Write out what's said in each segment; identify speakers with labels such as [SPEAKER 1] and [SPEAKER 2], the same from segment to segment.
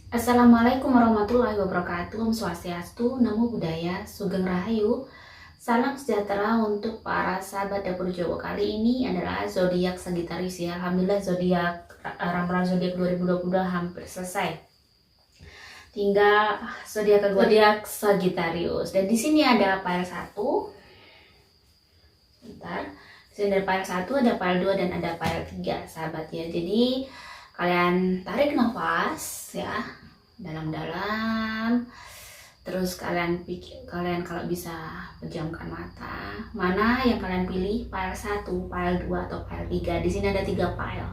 [SPEAKER 1] Assalamualaikum warahmatullahi wabarakatuh. Om Swastiastu, Namo Buddhaya, Sugeng Rahayu. Salam sejahtera untuk para sahabat dapur Jawa. Kali ini adalah zodiak Sagittarius ya. Alhamdulillah zodiak ramalan zodiak 2022 hampir selesai. Tinggal zodiak kedua, zodiak Sagittarius. Dan di sini ada file 1. Sebentar. Di sini ada file 1, ada file 2 dan ada file 3, sahabat ya. Jadi kalian tarik nafas ya dalam-dalam, terus kalian kalau bisa pejamkan mata. Mana yang kalian pilih, file 1, file 2 atau file 3. Di sini ada 3 file.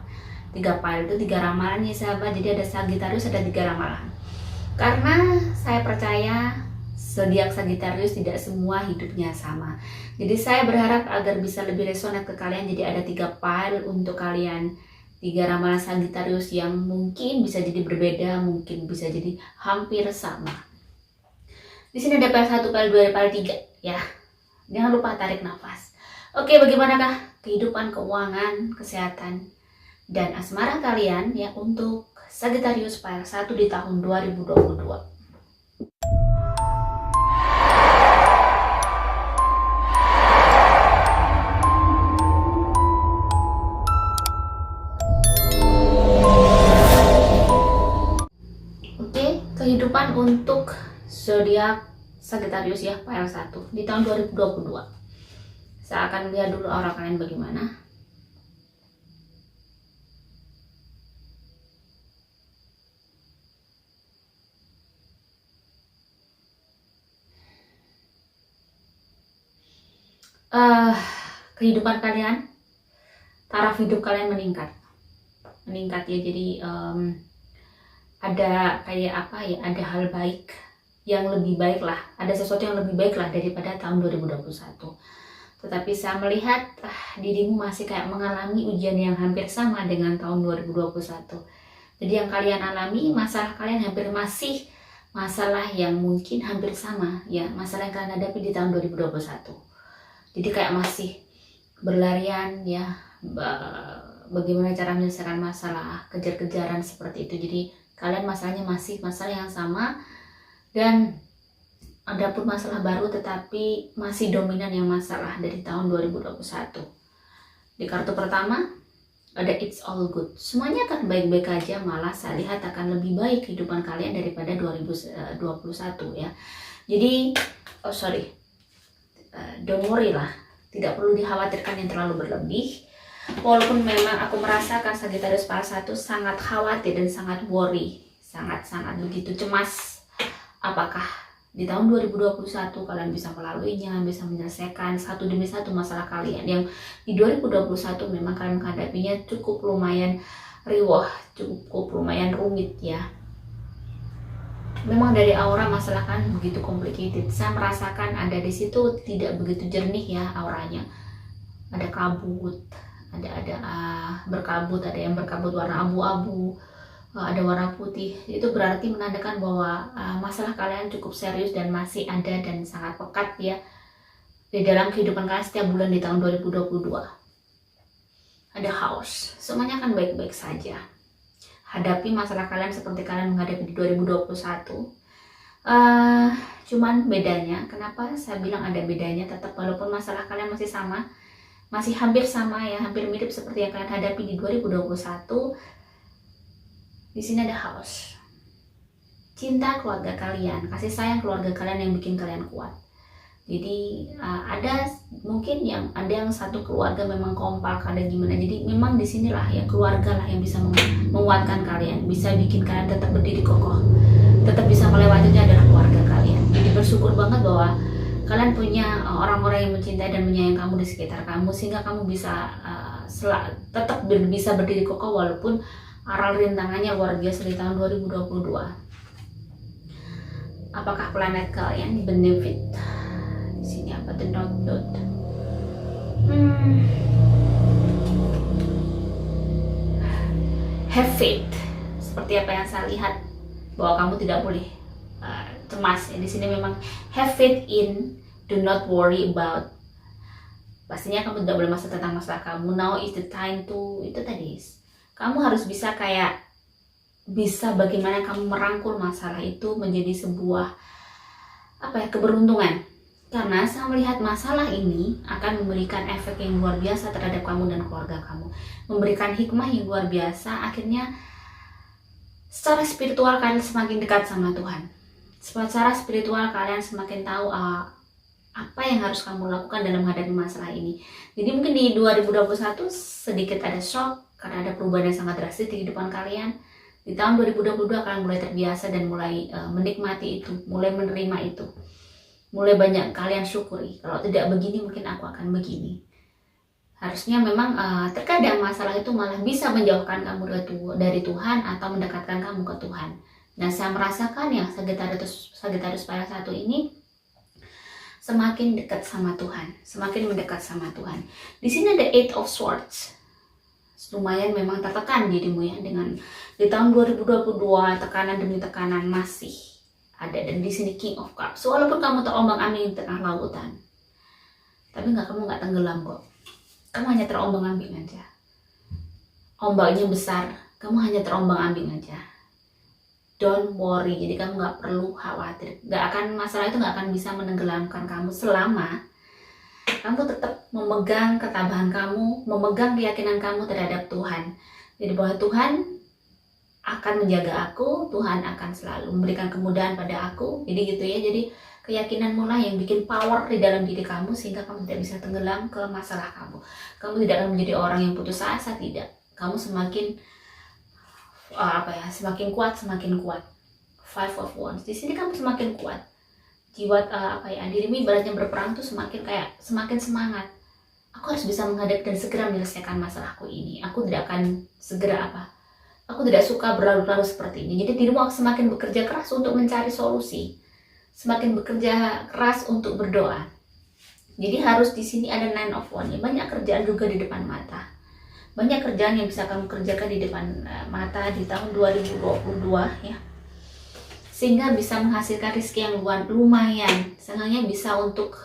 [SPEAKER 1] 3 file itu 3 ramalan ya sahabat. Jadi ada Sagittarius, ada 3 ramalan. Karena saya percaya zodiak Sagittarius tidak semua hidupnya sama. Jadi saya berharap agar bisa lebih resonan ke kalian. Jadi ada 3 file untuk kalian, 3 ramalan Sagittarius yang mungkin bisa jadi berbeda, mungkin bisa jadi hampir sama. Di sini ada file 1, file 2, file 3 ya. Jangan lupa tarik nafas. Oke, bagaimanakah kehidupan, keuangan, kesehatan, dan asmara kalian ya untuk Sagittarius file 1 di tahun 2022? Kehidupan untuk zodiak Sagittarius ya, file 1 di tahun 2022. Saya akan lihat dulu aura kalian bagaimana. Kehidupan kalian, taraf hidup kalian meningkat ya. Jadi ada kayak apa ya, ada hal baik yang lebih baik lah, ada sesuatu yang lebih baik lah daripada tahun 2021. Tetapi saya melihat dirimu masih kayak mengalami ujian yang hampir sama dengan tahun 2021. Jadi yang kalian alami, masalah kalian hampir masih masalah yang mungkin hampir sama ya, masalah yang kalian hadapi di tahun 2021. Jadi kayak masih berlarian ya, bagaimana cara menyelesaikan masalah, kejar-kejaran seperti itu. Jadi kalian masalahnya masih masalah yang sama, dan ada pun masalah baru tetapi masih dominan yang masalah dari tahun 2021. Di kartu pertama ada it's all good, semuanya akan baik-baik aja, malah saya lihat akan lebih baik kehidupan kalian daripada 2021 ya. Jadi don't worry lah, tidak perlu dikhawatirkan yang terlalu berlebih. Walaupun memang aku merasakan Sagittarius file 1 sangat khawatir dan sangat worry, sangat-sangat begitu cemas. Apakah di tahun 2021 kalian bisa melaluinya, bisa menyelesaikan satu demi satu masalah kalian yang di 2021 memang kalian menghadapinya cukup lumayan riwah, cukup lumayan rumit ya. Memang dari aura masalah kan begitu complicated. Saya merasakan ada di situ tidak begitu jernih ya auranya. Ada kabut, ada berkabut, ada yang berkabut warna abu-abu, ada warna putih. Itu berarti menandakan bahwa masalah kalian cukup serius dan masih ada dan sangat pekat ya di dalam kehidupan kalian setiap bulan di tahun 2022. Ada house, semuanya akan baik-baik saja. Hadapi masalah kalian seperti kalian menghadapi di 2021. Cuman bedanya, kenapa saya bilang ada bedanya, tetap walaupun masalah kalian masih sama, masih hampir sama ya, hampir mirip seperti yang kalian hadapi di 2021. Di sini ada house, cinta keluarga kalian, kasih sayang keluarga kalian yang bikin kalian kuat. Jadi ada mungkin ada yang satu keluarga memang kompak, ada gimana. Jadi memang di sinilah ya, keluarga lah yang bisa menguatkan kalian, bisa bikin kalian tetap berdiri kokoh, tetap bisa melewatinya adalah keluarga kalian. Jadi bersyukur banget bahwa kalian punya orang-orang yang mencintai dan menyayang kamu di sekitar kamu, sehingga kamu bisa tetap bisa berdiri kokoh walaupun aral rintangannya luar biasa di tahun 2022. Apakah planet kalian benefit? Di sini apa, the note. Have faith. Seperti apa yang saya lihat, bahwa kamu tidak boleh cemas ya. Di sini memang have faith in, do not worry about. Pastinya kamu tidak boleh masalah tentang masalah kamu. Now is the time to, itu tadi, kamu harus bisa kayak bisa bagaimana kamu merangkul masalah itu menjadi sebuah keberuntungan. Karena saya melihat masalah ini akan memberikan efek yang luar biasa terhadap kamu dan keluarga kamu, memberikan hikmah yang luar biasa. Akhirnya secara spiritual kalian semakin dekat sama Tuhan. Secara spiritual kalian semakin tahu apa yang harus kamu lakukan dalam menghadapi masalah ini. Jadi mungkin di 2021 sedikit ada shock karena ada perubahan yang sangat drastis di kehidupan kalian. Di tahun 2022 kalian mulai terbiasa dan mulai menikmati itu, mulai menerima itu. Mulai banyak kalian syukuri. Kalau tidak begini mungkin aku akan begini. Harusnya memang terkadang masalah itu malah bisa menjauhkan kamu dari Tuhan atau mendekatkan kamu ke Tuhan. Nah, saya merasakan yang Sagittarius pada satu ini semakin dekat sama Tuhan, semakin mendekat sama Tuhan. Di sini ada Eight of Swords. Lumayan memang tertekan dirimu ya, dengan di tahun 2022 tekanan demi tekanan masih ada. Dan di sini King of Cups. Walaupun kamu terombang-ambing di tengah lautan, tapi kamu nggak tenggelam kok. Kamu hanya terombang-ambing aja. Ombaknya besar, kamu hanya terombang-ambing aja. Don't worry, jadi kamu nggak perlu khawatir. Masalah itu nggak akan bisa menenggelamkan kamu selama kamu tetap memegang ketabahan kamu, memegang keyakinan kamu terhadap Tuhan. Jadi bahwa Tuhan akan menjaga aku, Tuhan akan selalu memberikan kemudahan pada aku. Jadi gitu ya. Jadi keyakinanmu lah yang bikin power di dalam diri kamu sehingga kamu tidak bisa tenggelam ke masalah kamu. Kamu tidak akan menjadi orang yang putus asa, tidak. Kamu semakin semakin kuat. Five of Wands. Di sini kamu semakin kuat. Jiwa dirimu ibaratnya berperang tuh semakin semangat. Aku harus bisa menghadapi dan segera menyelesaikan masalahku ini. Aku tidak akan Aku tidak suka berlarut-larut seperti ini. Jadi dirimu semakin bekerja keras untuk mencari solusi. Semakin bekerja keras untuk berdoa. Jadi harus di sini ada Nine of Wands. Banyak kerjaan juga di depan mata. Banyak kerjaan yang bisa kamu kerjakan di depan mata di tahun 2022 ya. Sehingga bisa menghasilkan rezeki yang lumayan. Seenggaknya bisa untuk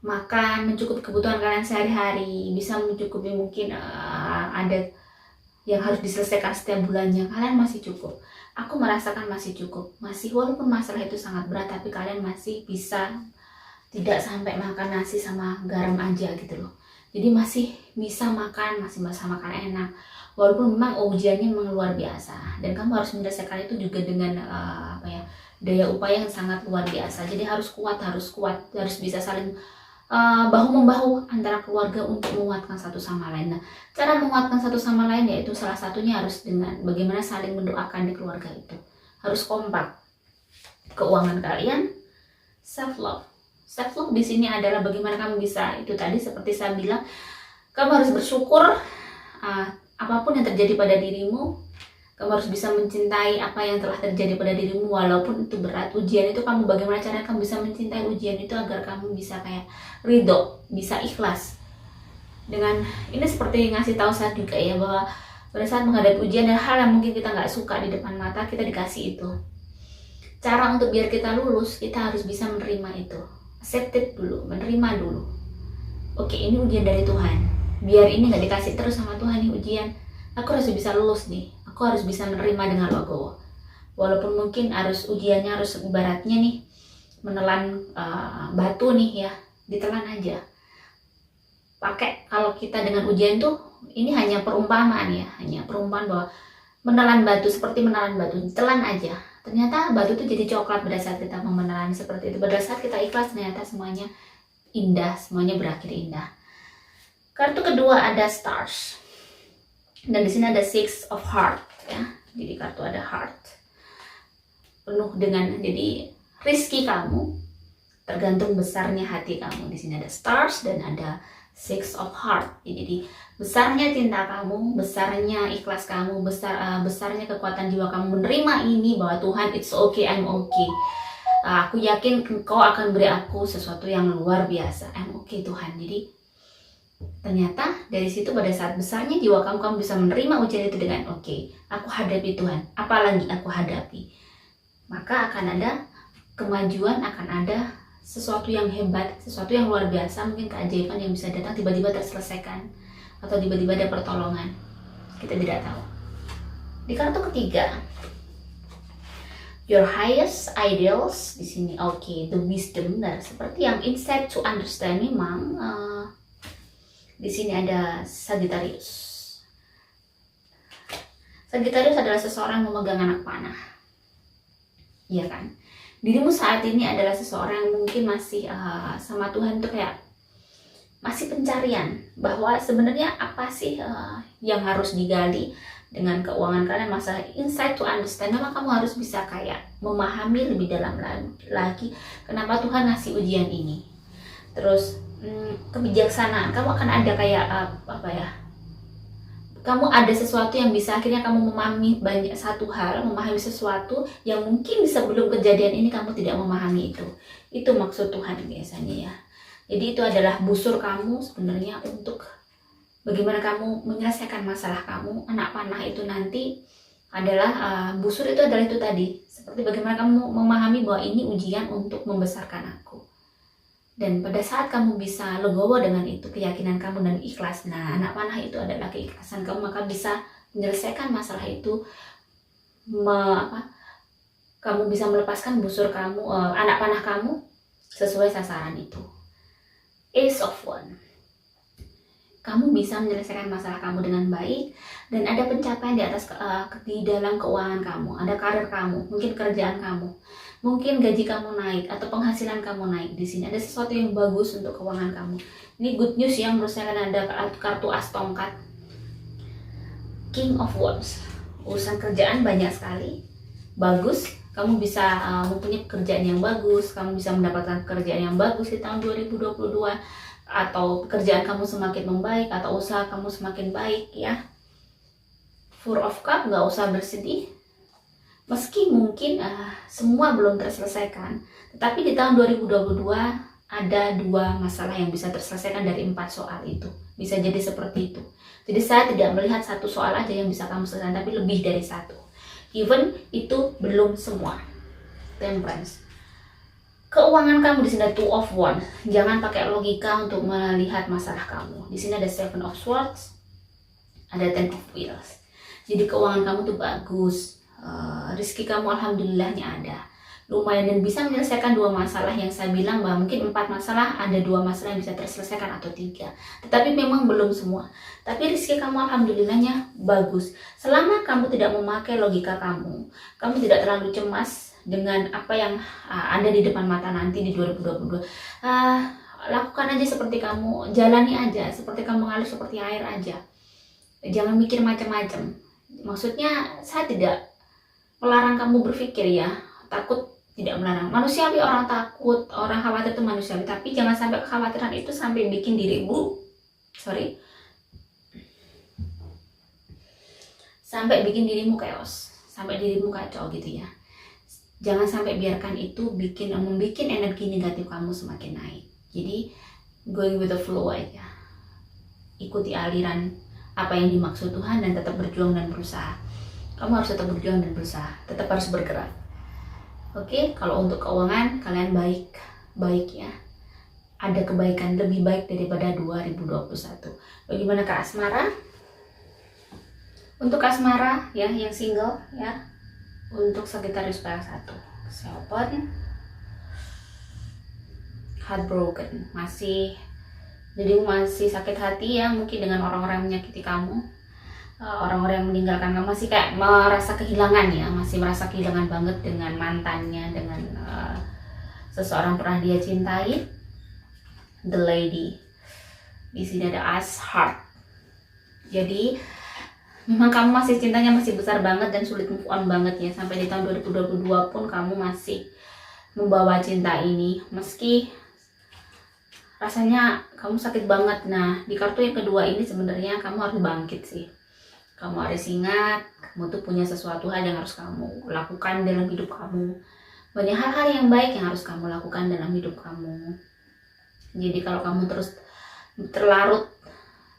[SPEAKER 1] makan, mencukupi kebutuhan kalian sehari-hari, bisa mencukupi mungkin ada yang harus diselesaikan setiap bulannya. Kalian masih cukup. Aku merasakan masih cukup. Walaupun masalah itu sangat berat, tapi kalian masih bisa tidak sampai makan nasi sama garam aja gitu loh. Jadi masih bisa makan, masih bisa makan enak. Walaupun memang ujiannya memang luar biasa. Dan kamu harus menyelesaikan itu juga dengan daya upaya yang sangat luar biasa. Jadi harus kuat. Harus bisa saling bahu-membahu antara keluarga untuk menguatkan satu sama lain. Nah, cara menguatkan satu sama lain yaitu salah satunya harus dengan bagaimana saling mendoakan di keluarga itu. Harus kompak. Keuangan kalian, self-love. Self-love di sini adalah bagaimana kamu bisa, itu tadi seperti saya bilang, kamu harus bersyukur apapun yang terjadi pada dirimu. Kamu harus bisa mencintai apa yang telah terjadi pada dirimu walaupun itu berat. Ujian itu bagaimana caranya kamu bisa mencintai ujian itu agar kamu bisa kayak ridho, bisa ikhlas. Dengan ini seperti ngasih tahu saya juga ya, bahwa pada saat menghadapi ujian dan hal yang mungkin kita nggak suka di depan mata, kita dikasih itu. Cara untuk biar kita lulus, kita harus bisa menerima itu. Accept it dulu, menerima dulu. Oke, ini ujian dari Tuhan. Biar ini nggak dikasih terus sama Tuhan nih ujian. Aku harus bisa lulus nih. Aku harus bisa menerima dengan legowo. Walaupun mungkin ujiannya harus ibaratnya nih menelan batu nih ya, ditelan aja. Pakai kalau kita dengan ujian tuh ini hanya perumpamaan ya, hanya perumpamaan bahwa menelan batu seperti menelan batu, ditelan aja. Ternyata batu itu jadi coklat pada saat kita menelan seperti itu. Pada saat kita ikhlas ternyata semuanya indah, semuanya berakhir indah. Kartu kedua ada Stars. Dan di sini ada Six of Heart ya. Jadi kartu ada heart. Penuh dengan, jadi rezeki kamu tergantung besarnya hati kamu. Di sini ada Stars dan ada Six of Heart. Jadi besarnya cinta kamu, besarnya ikhlas kamu, besarnya kekuatan jiwa kamu menerima ini bahwa Tuhan, it's okay, I'm okay. Aku yakin Engkau akan beri aku sesuatu yang luar biasa. I'm okay Tuhan. Jadi ternyata dari situ pada saat besarnya jiwa kamu bisa menerima ujian itu dengan oke, aku hadapi Tuhan, apalagi aku hadapi, maka akan ada kemajuan, akan ada sesuatu yang hebat, sesuatu yang luar biasa, mungkin keajaiban yang bisa datang tiba-tiba terselesaikan atau tiba-tiba ada pertolongan, kita tidak tahu. Di kartu ketiga, your highest ideals di sini. Oke, the wisdom. Nah, seperti yang insight to understand, memang di sini ada Sagittarius. Sagittarius adalah seseorang yang memegang anak panah. Iya kan? Dirimu saat ini adalah seseorang yang mungkin masih sama Tuhan tuh kayak masih pencarian bahwa sebenarnya apa sih yang harus digali dengan keuangan kalian, masalah insight to understand. Memang kamu harus bisa kayak memahami lebih dalam lagi kenapa Tuhan ngasih ujian ini. Terus kebijaksanaan, kamu akan ada kayak kamu ada sesuatu yang bisa akhirnya kamu memahami banyak satu hal, memahami sesuatu yang mungkin sebelum kejadian ini kamu tidak memahami itu maksud Tuhan biasanya ya. Jadi itu adalah busur kamu sebenarnya untuk bagaimana kamu menyelesaikan masalah kamu. Anak panah itu nanti adalah busur itu adalah itu tadi, seperti bagaimana kamu memahami bahwa ini ujian untuk membesarkan aku. Dan pada saat kamu bisa legowo dengan itu, keyakinan kamu dan ikhlas, nah anak panah itu adalah keikhlasan kamu, maka bisa menyelesaikan masalah itu. Kamu bisa melepaskan busur kamu, anak panah kamu sesuai sasaran itu. Ace of Wands, kamu bisa menyelesaikan masalah kamu dengan baik dan ada pencapaian di atas di dalam keuangan kamu, ada karir kamu, mungkin kerjaan kamu, mungkin gaji kamu naik atau penghasilan kamu naik. Di sini ada sesuatu yang bagus untuk keuangan kamu. Ini good news yang menurut saya, kan ada kartu as tongkat, King of Wands. Urusan kerjaan banyak sekali, bagus. Kamu bisa mempunyai pekerjaan yang bagus, kamu bisa mendapatkan pekerjaan yang bagus di tahun 2022, atau pekerjaan kamu semakin membaik, atau usaha kamu semakin baik ya. Four of Cups, nggak usah bersedih. Meski mungkin semua belum terselesaikan, tetapi di tahun 2022 ada 2 masalah yang bisa terselesaikan dari 4 soal itu. Bisa jadi seperti itu. Jadi saya tidak melihat satu soal aja yang bisa kamu selesaikan, tapi lebih dari satu. Even itu belum semua. Temperance. Keuangan kamu di sini ada 2 of Wands. Jangan pakai logika untuk melihat masalah kamu. Di sini ada 7 of Swords, ada 10 of Wheels. Jadi keuangan kamu tuh bagus. Rezeki kamu alhamdulillahnya ada. Lumayan dan bisa menyelesaikan 2 masalah yang saya bilang bahwa mungkin 4 masalah, ada 2 masalah yang bisa terselesaikan atau 3. Tetapi memang belum semua. Tapi rezeki kamu alhamdulillahnya bagus. Selama kamu tidak memakai logika kamu tidak terlalu cemas dengan apa yang ada di depan mata nanti di 2022. Lakukan aja seperti kamu, jalani aja seperti kamu mengalir seperti air aja. Jangan mikir macam-macam. Maksudnya saya tidak melarang kamu berpikir ya, takut tidak melarang. Manusiawi orang takut, orang khawatir itu manusiawi, tapi jangan sampai kekhawatiran itu sampai bikin dirimu sampai bikin dirimu chaos, sampai dirimu kacau gitu ya. Jangan sampai biarkan itu membuat energi negatif kamu semakin naik. Jadi going with the flow aja, ikuti aliran apa yang dimaksud Tuhan dan tetap berjuang dan berusaha. Kamu harus tetap berjuang dan berusaha, tetap harus bergerak. Oke, kalau untuk keuangan kalian baik ya. Ada kebaikan lebih baik daripada 2021. Bagaimana ke asmara? Untuk asmara ya, yang single ya. Untuk Sagittarius perak 1. Open. Heartbroken. Jadi masih sakit hati ya, mungkin dengan orang-orang yang menyakiti kamu. Orang-orang yang meninggalkan kamu, masih kayak merasa kehilangan ya, masih merasa kehilangan banget dengan mantannya, dengan seseorang pernah dia cintai. The Lady. Di sini ada As Heart. Jadi memang kamu masih cintanya masih besar banget dan sulit move on banget ya. Sampai di tahun 2022 pun kamu masih membawa cinta ini, meski rasanya kamu sakit banget. Nah, di kartu yang kedua ini sebenarnya kamu harus bangkit sih. Kamu harus ingat, kamu tuh punya sesuatu hal yang harus kamu lakukan dalam hidup kamu. Banyak hal-hal yang baik yang harus kamu lakukan dalam hidup kamu. Jadi kalau kamu terus terlarut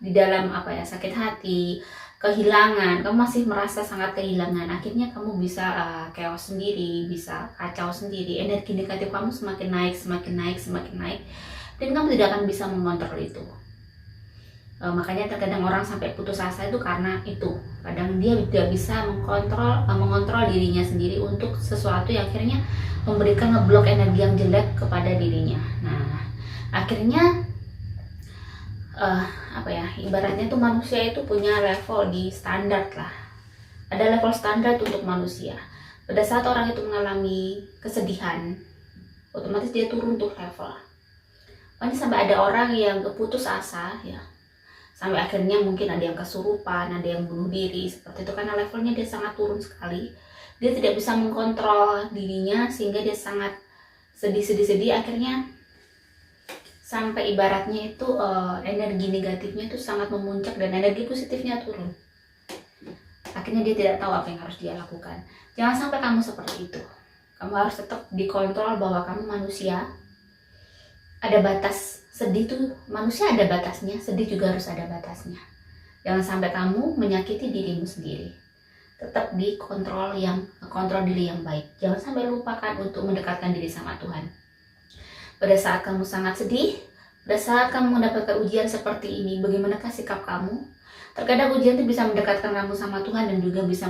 [SPEAKER 1] di dalam sakit hati, kehilangan, kamu masih merasa sangat kehilangan, akhirnya kamu bisa chaos sendiri, bisa kacau sendiri. Energi negatif kamu semakin naik, dan kamu tidak akan bisa mengontrol itu. Makanya terkadang orang sampai putus asa itu karena itu. Kadang dia tidak bisa mengontrol dirinya sendiri untuk sesuatu yang akhirnya memberikan ngeblok energi yang jelek kepada dirinya. Nah, akhirnya ibaratnya tuh manusia itu punya level di standar lah. Ada level standar untuk manusia. Pada saat orang itu mengalami kesedihan, otomatis dia turun tuh level. Makanya sampai ada orang yang keputus asa ya, sampai akhirnya mungkin ada yang kesurupan, ada yang bunuh diri seperti itu, karena levelnya dia sangat turun sekali. Dia tidak bisa mengkontrol dirinya sehingga dia sangat sedih, akhirnya sampai ibaratnya itu energi negatifnya itu sangat memuncak dan energi positifnya turun. Akhirnya dia tidak tahu apa yang harus dia lakukan. Jangan sampai kamu seperti itu. Kamu harus tetap dikontrol bahwa kamu manusia. Ada batas. Sedih tuh manusia ada batasnya, sedih juga harus ada batasnya. Jangan sampai kamu menyakiti dirimu sendiri. Tetap kontrol diri yang baik. Jangan sampai lupakan untuk mendekatkan diri sama Tuhan. Pada saat kamu sangat sedih, pada saat kamu mendapatkan ujian seperti ini, bagaimanakah sikap kamu? Terkadang ujian itu bisa mendekatkan kamu sama Tuhan dan juga bisa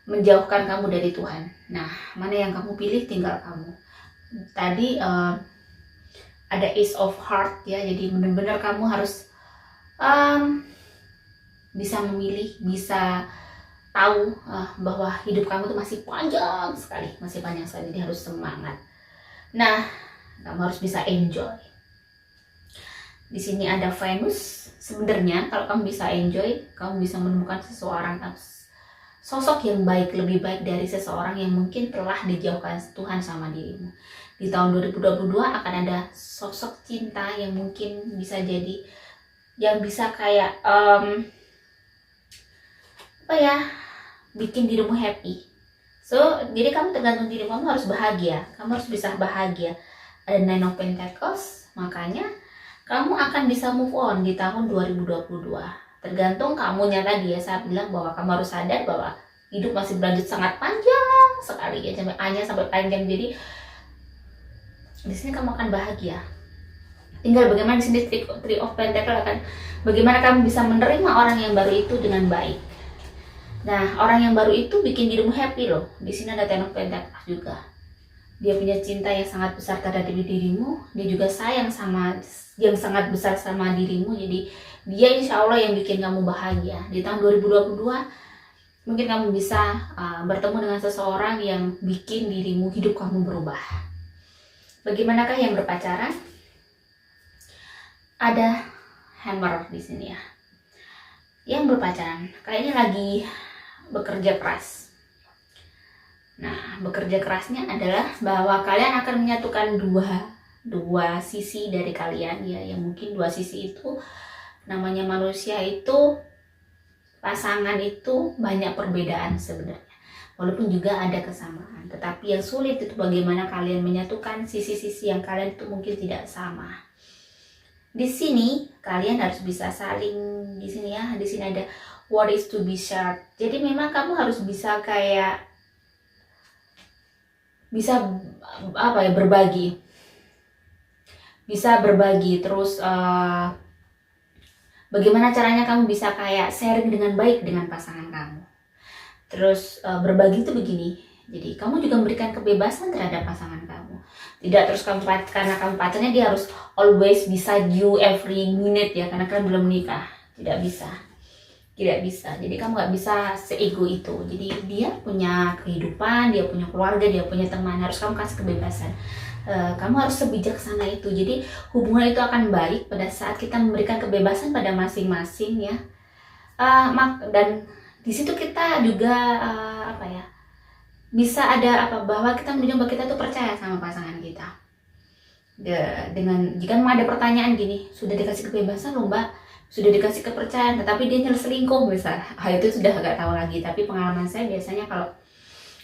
[SPEAKER 1] menjauhkan kamu dari Tuhan. Nah, mana yang kamu pilih tinggal kamu. Tadi ada Ace of Heart ya, jadi benar-benar kamu harus bisa memilih, bisa tahu bahwa hidup kamu tuh masih panjang sekali, jadi harus semangat. Nah, kamu harus bisa enjoy. Di sini ada Venus. Sebenarnya kalau kamu bisa enjoy, kamu bisa menemukan sosok yang baik, lebih baik dari seseorang yang mungkin telah dijauhkan Tuhan sama dirimu. Di tahun 2022 akan ada sosok cinta yang mungkin bisa jadi, yang bisa kayak bikin dirimu happy. So, jadi kamu tergantung diri, kamu harus bahagia, kamu harus bisa bahagia. Ada Nine of Pentacles, makanya kamu akan bisa move on di tahun 2022. Tergantung kamunya tadi ya, saya bilang bahwa kamu harus sadar bahwa hidup masih berlanjut sangat panjang sekali ya, sampai A-nya sampai panjang. Jadi di sini kamu akan bahagia. Tinggal bagaimana di sini Three of Pentacles akan bagaimana kamu bisa menerima orang yang baru itu dengan baik. Nah, orang yang baru itu bikin dirimu happy loh. Di sini ada Ten of Pentacles juga. Dia punya cinta yang sangat besar terhadap dirimu. Dia juga sayang yang sangat besar sama dirimu. Jadi dia insya Allah yang bikin kamu bahagia. Di tahun 2022 mungkin kamu bisa bertemu dengan seseorang yang bikin hidup kamu berubah. Bagaimanakah yang berpacaran? Ada Hammer di sini ya. Yang berpacaran kayaknya lagi bekerja keras. Nah, bekerja kerasnya adalah bahwa kalian akan menyatukan dua sisi dari kalian ya, yang mungkin dua sisi itu namanya manusia itu, pasangan itu banyak perbedaan sebenarnya. Walaupun juga ada kesamaan, tetapi yang sulit itu bagaimana kalian menyatukan sisi-sisi yang kalian itu mungkin tidak sama. Di sini kalian harus bisa saling, di sini ya, di sini ada what is to be shared. Jadi memang kamu harus bisa kayak berbagi. Bisa berbagi terus bagaimana caranya kamu bisa kayak sharing dengan baik dengan pasangan kamu. Terus berbagi itu begini, jadi kamu juga memberikan kebebasan terhadap pasangan kamu. Tidak terus karena kamu pacarnya dia harus always beside you every minute ya, karena kalian belum menikah. Tidak bisa. Jadi kamu nggak bisa seego itu. Jadi dia punya kehidupan, dia punya keluarga, dia punya teman. Harus kamu kasih kebebasan. Kamu harus sebijaksana itu. Jadi hubungan itu akan baik pada saat kita memberikan kebebasan pada masing-masing ya. Dan di situ kita juga bisa ada bahwa kita menunjukkan bahwa kita tuh percaya sama pasangan kita. Dengan jika memang ada pertanyaan gini, sudah dikasih kebebasan loh mbak, sudah dikasih kepercayaan, tetapi dia selingkuh misal, itu sudah agak tahu lagi. Tapi pengalaman saya biasanya kalau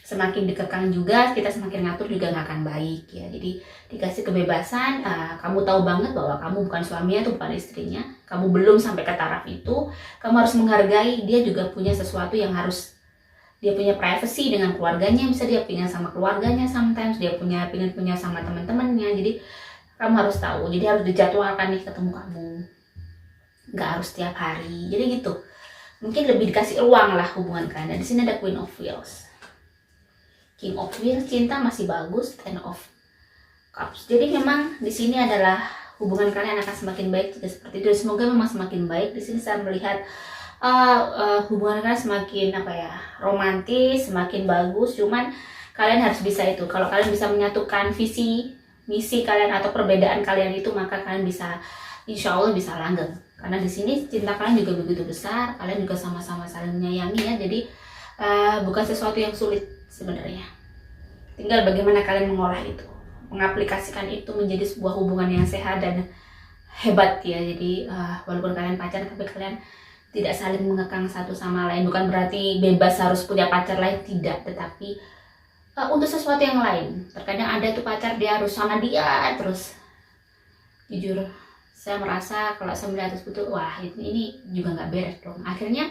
[SPEAKER 1] semakin dikekang juga, kita semakin ngatur juga nggak akan baik ya. Jadi dikasih kebebasan, kamu tahu banget bahwa kamu bukan suaminya, itu bukan istrinya, kamu belum sampai ke taraf itu, kamu harus menghargai dia juga punya sesuatu yang harus, dia punya privacy dengan keluarganya, bisa dia punya sama keluarganya, sometimes dia pengen punya sama teman-temannya. Jadi kamu harus tahu, jadi harus dijadwalkan nih ketemu kamu. nggak harus tiap hari. Jadi gitu, mungkin lebih dikasih ruang lah hubungan kalian. Dan di sini ada Queen of Wheels, King of Wheels, cinta masih bagus, Ten of Cups. Jadi memang di sini adalah hubungan kalian akan semakin baik jika seperti itu. Semoga memang semakin baik. Di sini saya melihat hubungan kalian semakin romantis, semakin bagus. Cuman kalian harus bisa itu. Kalau kalian bisa menyatukan visi misi kalian atau perbedaan kalian itu, maka kalian bisa, insya Allah bisa langgeng. Karena di sini cinta kalian juga begitu besar, kalian juga sama-sama saling menyayangi ya. Jadi bukan sesuatu yang sulit sebenarnya. Tinggal bagaimana kalian mengolah itu, mengaplikasikan itu menjadi sebuah hubungan yang sehat dan hebat ya. Jadi walaupun kalian pacaran, tapi kalian tidak saling mengekang satu sama lain. Bukan berarti bebas harus punya pacar lain, tidak. Tetapi untuk sesuatu yang lain. Terkadang ada tuh pacar dia harus sama dia terus. Jujur, saya merasa kalau saya melihat seperti itu, wah ini juga nggak beres dong. Akhirnya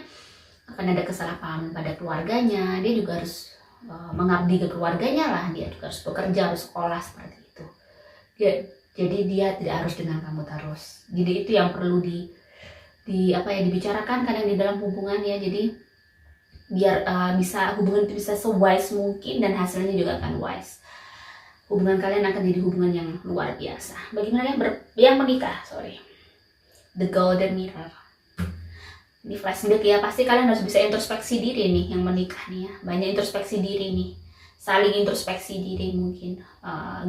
[SPEAKER 1] akan ada kesalahpahaman pada keluarganya. Dia juga harus mengabdi ke keluarganya lah. Dia juga harus bekerja, harus sekolah seperti itu. Jadi dia tidak harus dengan kamu terus. Jadi itu yang perlu dibicarakan kadang di dalam hubungan ya. Jadi biar hubungan itu bisa se-wise mungkin dan hasilnya juga akan wise. Hubungan kalian akan jadi hubungan yang luar biasa. Bagaimana yang menikah, The Golden Mirror. Ini flashback ya, pasti kalian harus bisa introspeksi diri nih yang menikah nih ya. Banyak introspeksi diri nih, saling introspeksi diri mungkin.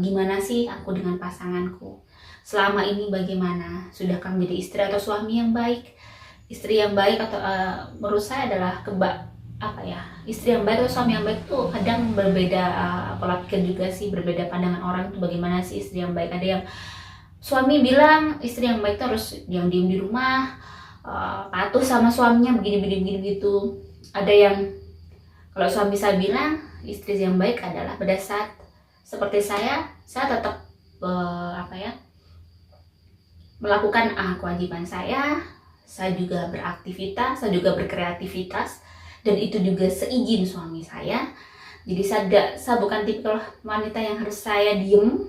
[SPEAKER 1] Gimana sih aku dengan pasanganku? Selama ini bagaimana? Sudahkah menjadi istri atau suami yang baik? Istri yang baik atau menurut saya adalah istri yang baik atau suami yang baik tuh kadang berbeda pola pikir juga sih, berbeda pandangan orang tuh bagaimana sih istri yang baik. Ada yang suami bilang istri yang baik tuh harus yang diem di rumah, patuh sama suaminya begini gitu. Ada yang kalau suami saya bilang istri yang baik adalah pada saat seperti saya tetap melakukan kewajiban saya juga beraktivitas, saya juga berkreativitas, dan itu juga seizin suami saya. Jadi saya bukan tipikal wanita yang harus saya diem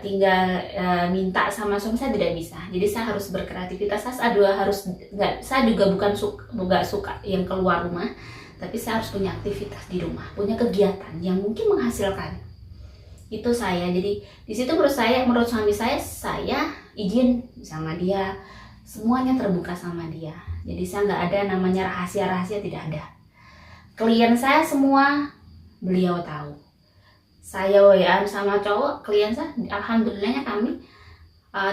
[SPEAKER 1] tinggal minta sama suami, saya tidak bisa. Jadi saya harus berkreativitas. Saya juga bukan suka yang keluar rumah, tapi saya harus punya aktivitas di rumah, punya kegiatan yang mungkin menghasilkan. Itu saya. Jadi di situ menurut suami saya izin sama dia, semuanya terbuka sama dia. Jadi saya nggak ada namanya rahasia-rahasia, tidak ada. Klien saya semua beliau tahu. Saya WA sama cowok, klien saya, alhamdulillahnya kami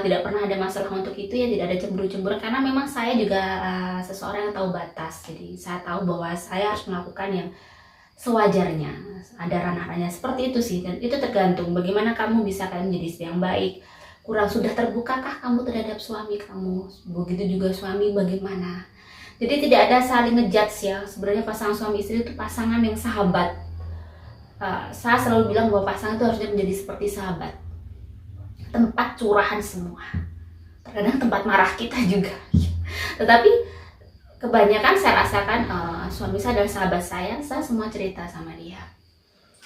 [SPEAKER 1] tidak pernah ada masalah untuk itu ya, tidak ada cemburu-cemburu. Karena memang saya juga seseorang yang tahu batas. Jadi saya tahu bahwa saya harus melakukan yang sewajarnya. Ada ranah-ranahnya seperti itu sih. Dan itu tergantung bagaimana kamu bisa menjadi istri yang baik. Kurang sudah terbukakah kamu terhadap suami kamu? Begitu juga suami bagaimana? Jadi tidak ada saling ngejudge ya. Sebenarnya pasangan suami istri itu pasangan yang sahabat. Saya selalu bilang bahwa pasangan itu harusnya menjadi seperti sahabat. Tempat curahan semua. Terkadang tempat marah kita juga. Tetapi kebanyakan saya rasakan suami saya adalah sahabat saya semua cerita sama dia.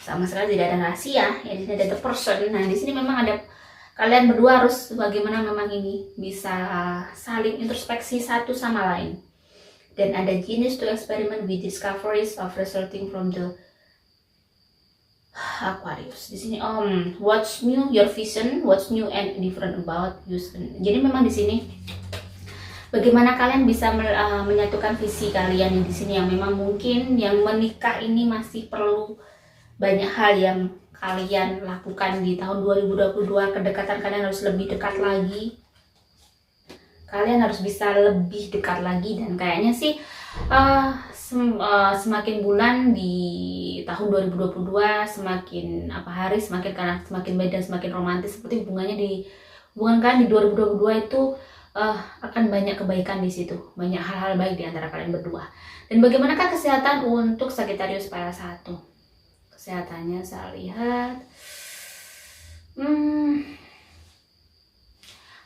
[SPEAKER 1] Sama sekali tidak ada rahasia. Ya, tidak ada the person. Nah di sini memang ada. Kalian berdua harus bagaimana memang ini bisa saling introspeksi satu sama lain. Dan ada genius to experiment with discoveries of resulting from the Aquarius. Di sini what's new your vision, what's new and different about you. Jadi memang di sini bagaimana kalian bisa menyatukan visi kalian yang di sini yang memang mungkin yang menikah ini masih perlu banyak hal yang kalian lakukan di tahun 2022. Kedekatan kalian harus lebih dekat lagi. Kalian harus bisa lebih dekat lagi dan kayaknya sih semakin bulan di tahun 2022 semakin hari semakin baik dan semakin romantis. Seperti hubungan kalian di 2022 itu akan banyak kebaikan di situ, banyak hal-hal baik di antara kalian berdua. Dan bagaimanakah kesehatan untuk Sagittarius Pile 1? Kesehatannya saya lihat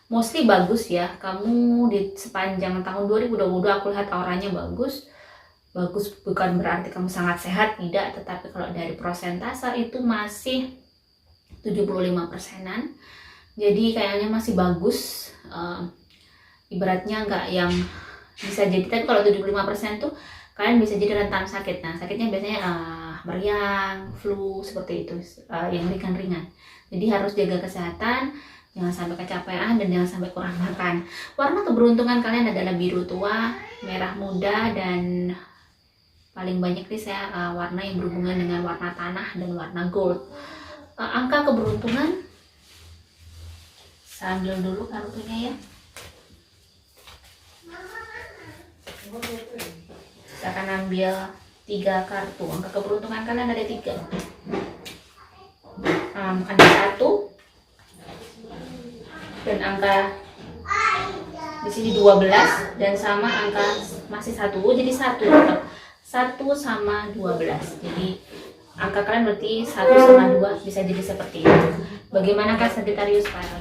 [SPEAKER 1] mostly bagus ya. Kamu di sepanjang tahun 2022 aku lihat auranya bagus bukan berarti kamu sangat sehat, tidak, tetapi kalau dari persentase itu masih 75%-an. Jadi kayaknya masih bagus. ibaratnya nggak yang bisa jadi, tapi kalau 75% tuh kalian bisa jadi rentan sakit. Nah, sakitnya biasanya meriang, flu, seperti itu, yang ringan-ringan. Jadi harus jaga kesehatan, jangan sampai kecapean, dan jangan sampai kurang makan. Warna keberuntungan kalian adalah biru tua, merah muda, dan paling banyak nih saya warna yang berhubungan dengan warna tanah dan warna gold. Angka keberuntungan, saya ambil dulu kartunya ya. Saya akan ambil 3 kartu. Angka keberuntungan kalian ada 3. Ada 1 dan angka di sini 12, dan sama angka masih 1, jadi 1 sama 12. Jadi angka kalian berarti 1 sama 2 bisa jadi seperti itu. Bagaimanakah Sagittarius Spiral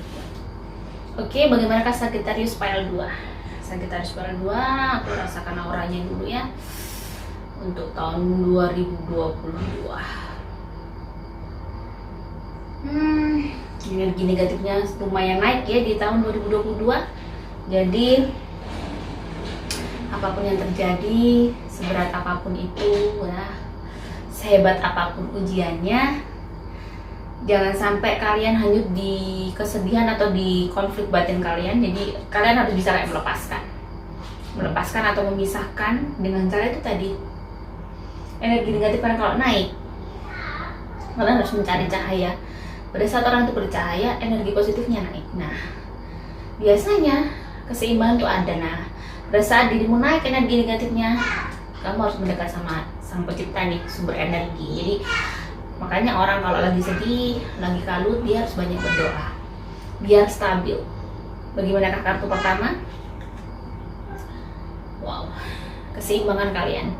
[SPEAKER 1] 2? Oke, bagaimanakah Sagittarius Spiral 2? Sagittarius Spiral 2, aku rasakan auranya dulu ya untuk tahun 2022. Energi negatifnya lumayan naik ya di tahun 2022. Jadi apapun yang terjadi, seberat apapun itu ya, sehebat apapun ujiannya, jangan sampai kalian hanyut di kesedihan atau di konflik batin kalian. Jadi kalian harus bisa kayak melepaskan atau memisahkan dengan cara itu tadi. Energi negatif kalian kalau naik, kalian harus mencari cahaya. Pada saat orang itu bercahaya, energi positifnya naik. Nah, biasanya keseimbangan itu ada. Nah, pada saat dirimu naik energi negatifnya, kamu harus mendekat sama Sang Pencipta nih, sumber energi. Jadi makanya orang kalau lagi sedih, lagi kalut, dia harus banyak berdoa biar stabil. Bagaimanakah kartu pertama? Wow, keseimbangan kalian.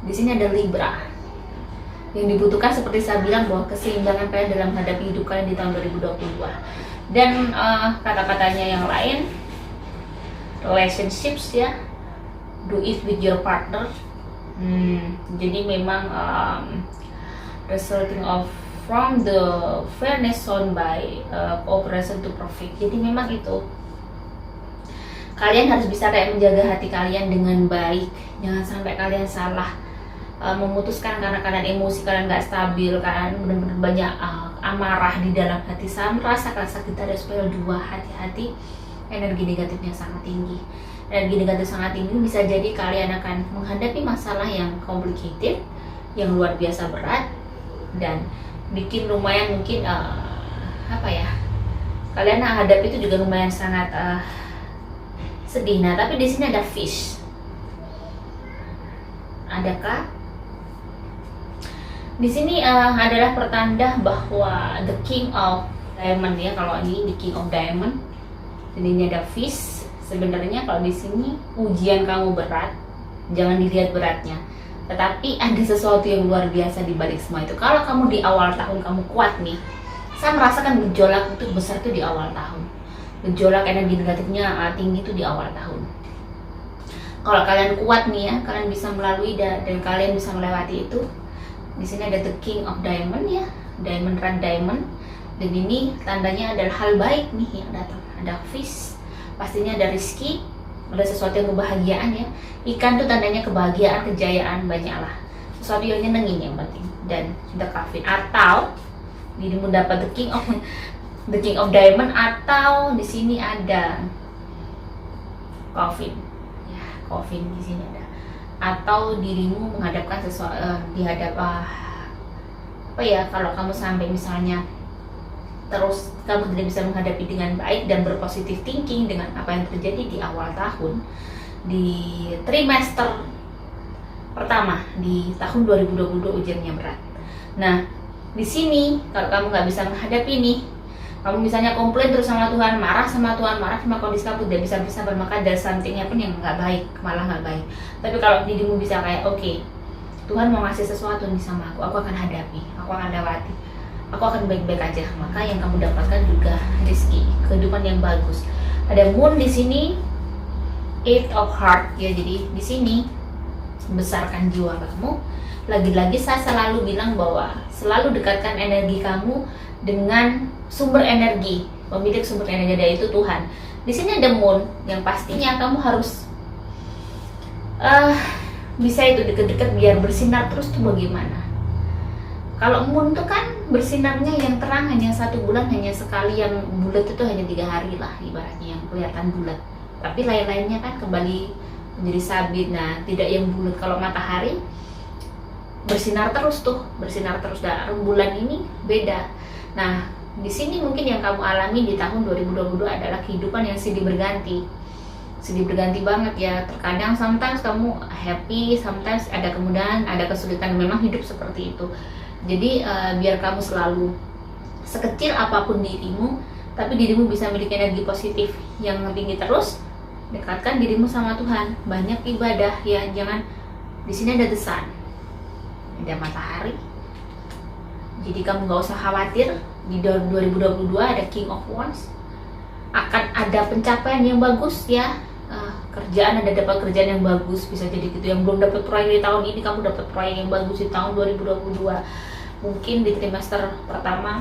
[SPEAKER 1] Di sini ada Libra. Yang dibutuhkan seperti saya bilang bahwa keseimbangan kalian dalam menghadapi hidup kalian di tahun 2022. Dan kata-katanya yang lain, relationships ya, do it with your partner. Jadi memang resulting of from the fairness shown by cooperation to profit. Jadi memang itu, kalian harus bisa kayak menjaga hati kalian dengan baik. Jangan sampai kalian salah memutuskan karena kalian emosi kalian nggak stabil, kalian benar-benar banyak amarah di dalam hati. Saya merasakan Sagittarius Spiral 2, hati-hati, energi negatifnya sangat tinggi. Energi negatif sangat tinggi bisa jadi kalian akan menghadapi masalah yang complicated, yang luar biasa berat, dan bikin lumayan mungkin kalian hadapi itu juga lumayan sangat sedih. Nah, tapi di sini ada fish. Adakah? Di sini adalah pertanda bahwa the King of Diamond ya. Kalau ini the King of Diamond, dan ini ada fish. Sebenarnya kalau di sini ujian kamu berat, jangan dilihat beratnya, tetapi ada sesuatu yang luar biasa di balik semua itu. Kalau kamu di awal tahun kamu kuat nih, saya merasakan gejolak itu besar tuh di awal tahun. Gejolak energi negatifnya tinggi itu di awal tahun. Kalau kalian kuat nih ya, kalian bisa melalui dan kalian bisa melewati itu. Di sini ada the King of Diamond ya, Diamond Run Diamond, dan ini tandanya adalah hal baik nih yang datang. Ada fish, pastinya ada rezeki, ada sesuatu yang kebahagiaan ya. Ikan tuh tandanya kebahagiaan, kejayaan, banyaklah sesuatu yang nyenengin yang penting. Dan the Coffin, atau dirimu dapat the King of Diamond, atau di sini ada Coffin ya, Coffin di sini ada, atau dirimu menghadapkan sesuatu kalau kamu sampai misalnya terus kamu tidak bisa menghadapi dengan baik dan berpositif thinking dengan apa yang terjadi di awal tahun, di trimester pertama di tahun 2022 ujiannya berat. Nah, di sini kalau kamu nggak bisa menghadapi ini, kamu misalnya komplain terus sama Tuhan, marah sama Tuhan, marah sama kondisi kamu, tidak bisa bersabar, maka ada somethingnya pun yang nggak baik, malah nggak baik. Tapi kalau dirimu bisa kayak oke, Tuhan mau ngasih sesuatu nih sama aku akan hadapi, aku akan lewati, aku akan baik-baik aja, maka yang kamu dapatkan juga rezeki, kehidupan yang bagus. Ada Moon di sini, Eight of Heart ya. Jadi di sini besarkan jiwa kamu. Lagi-lagi saya selalu bilang bahwa selalu dekatkan energi kamu dengan sumber energi, pemilik sumber energi, yaitu Tuhan. Di sini ada moon yang pastinya kamu harus bisa itu deket-deket biar bersinar terus tuh bagaimana. Kalau moon tuh kan bersinarnya yang terang hanya 1 bulan, hanya sekali, yang bulat itu hanya 3 hari lah ibaratnya yang kelihatan bulat. Tapi lain-lainnya kan kembali menjadi sabit. Nah, tidak yang bulat. Kalau matahari bersinar terus tuh, bersinar terus. Dan rembulan ini beda. Nah, di sini mungkin yang kamu alami di tahun 2022 adalah kehidupan yang silih berganti. Silih berganti banget ya. Terkadang sometimes kamu happy, sometimes ada kemudahan, ada kesulitan. Memang hidup seperti itu. Jadi biar kamu selalu sekecil apapun dirimu, tapi dirimu bisa memiliki energi positif yang tinggi terus. Dekatkan dirimu sama Tuhan, banyak ibadah ya. Jangan, di sini ada the sun, ada matahari. Jadi kamu gak usah khawatir. Di 2022 ada King of Wands, akan ada pencapaian yang bagus ya. Kerjaan, ada dapat kerjaan yang bagus, bisa jadi gitu. Yang belum dapat proyek di tahun ini, kamu dapat proyek yang bagus di tahun 2022. Mungkin di trimester pertama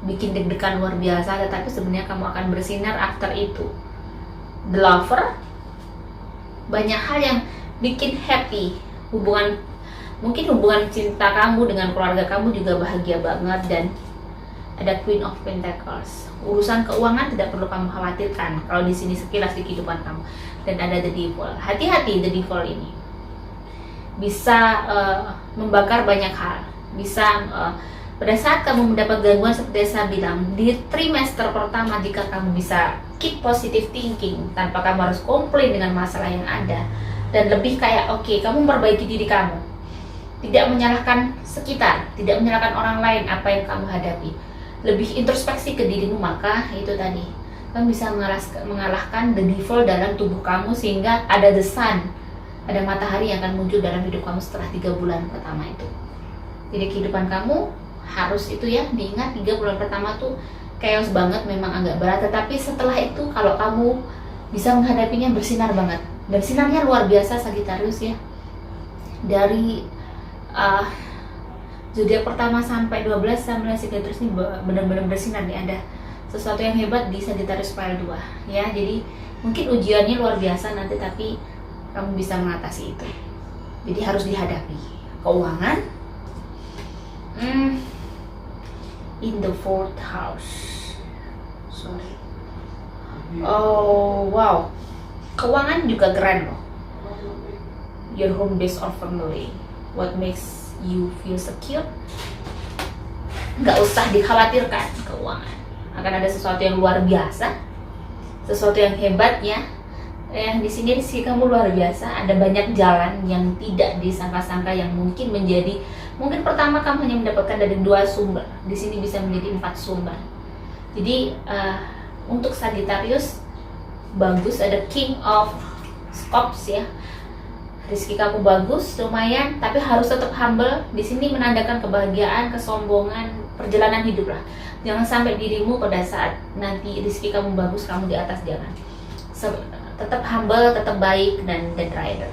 [SPEAKER 1] bikin deg-degan luar biasa, tetapi sebenarnya kamu akan bersinar after itu. The Lover, banyak hal yang bikin happy. Mungkin hubungan cinta kamu dengan keluarga kamu juga bahagia banget. Dan ada Queen of Pentacles, urusan keuangan tidak perlu kamu khawatirkan kalau di sini sekilas di kehidupan kamu. Dan ada The Devil, hati-hati. The Devil ini bisa membakar banyak hal. Bisa pada saat kamu mendapat gangguan seperti saya bilang di trimester pertama, jika kamu bisa keep positive thinking tanpa kamu harus komplain dengan masalah yang ada, dan lebih kayak oke, kamu memperbaiki diri kamu, tidak menyalahkan sekitar, tidak menyalahkan orang lain apa yang kamu hadapi, lebih introspeksi ke dirimu, maka itu tadi kamu bisa mengalahkan the devil dalam tubuh kamu, sehingga ada the sun, ada matahari yang akan muncul dalam hidup kamu setelah 3 bulan pertama itu. Jadi kehidupan kamu harus itu ya, diingat 3 bulan pertama tuh chaos banget, memang agak berat, tetapi setelah itu kalau kamu bisa menghadapinya, bersinar banget. Dan sinarnya luar biasa Sagittarius ya. Dari zodiak pertama sampai 12 sama Sagittarius ini benar-benar bersinar nih. Ada sesuatu yang hebat di Sagittarius File 2 ya. Jadi mungkin ujiannya luar biasa nanti, tapi kamu bisa mengatasi itu. Jadi harus dihadapi. Keuangan, in the 4th house. Sorry. Oh wow, keuangan juga keren loh. Your home base or family, what makes you feel secure? Nggak usah dikhawatirkan keuangan. Akan ada sesuatu yang luar biasa, sesuatu yang hebat ya. Yang di sini sih kamu luar biasa. Ada banyak jalan yang tidak disangka-sangka yang mungkin pertama kamu hanya mendapatkan dari 2 sumber. Di sini bisa menjadi 4 sumber. Jadi untuk Sagittarius bagus, ada King of Cups ya. Rezeki kamu bagus, lumayan, tapi harus tetap humble. Di sini menandakan kebahagiaan, kesombongan, perjalanan hidup lah. Jangan sampai dirimu pada saat nanti rezeki kamu bagus, kamu di atas, jangan. Tetap humble, tetap baik, dan Death Rider.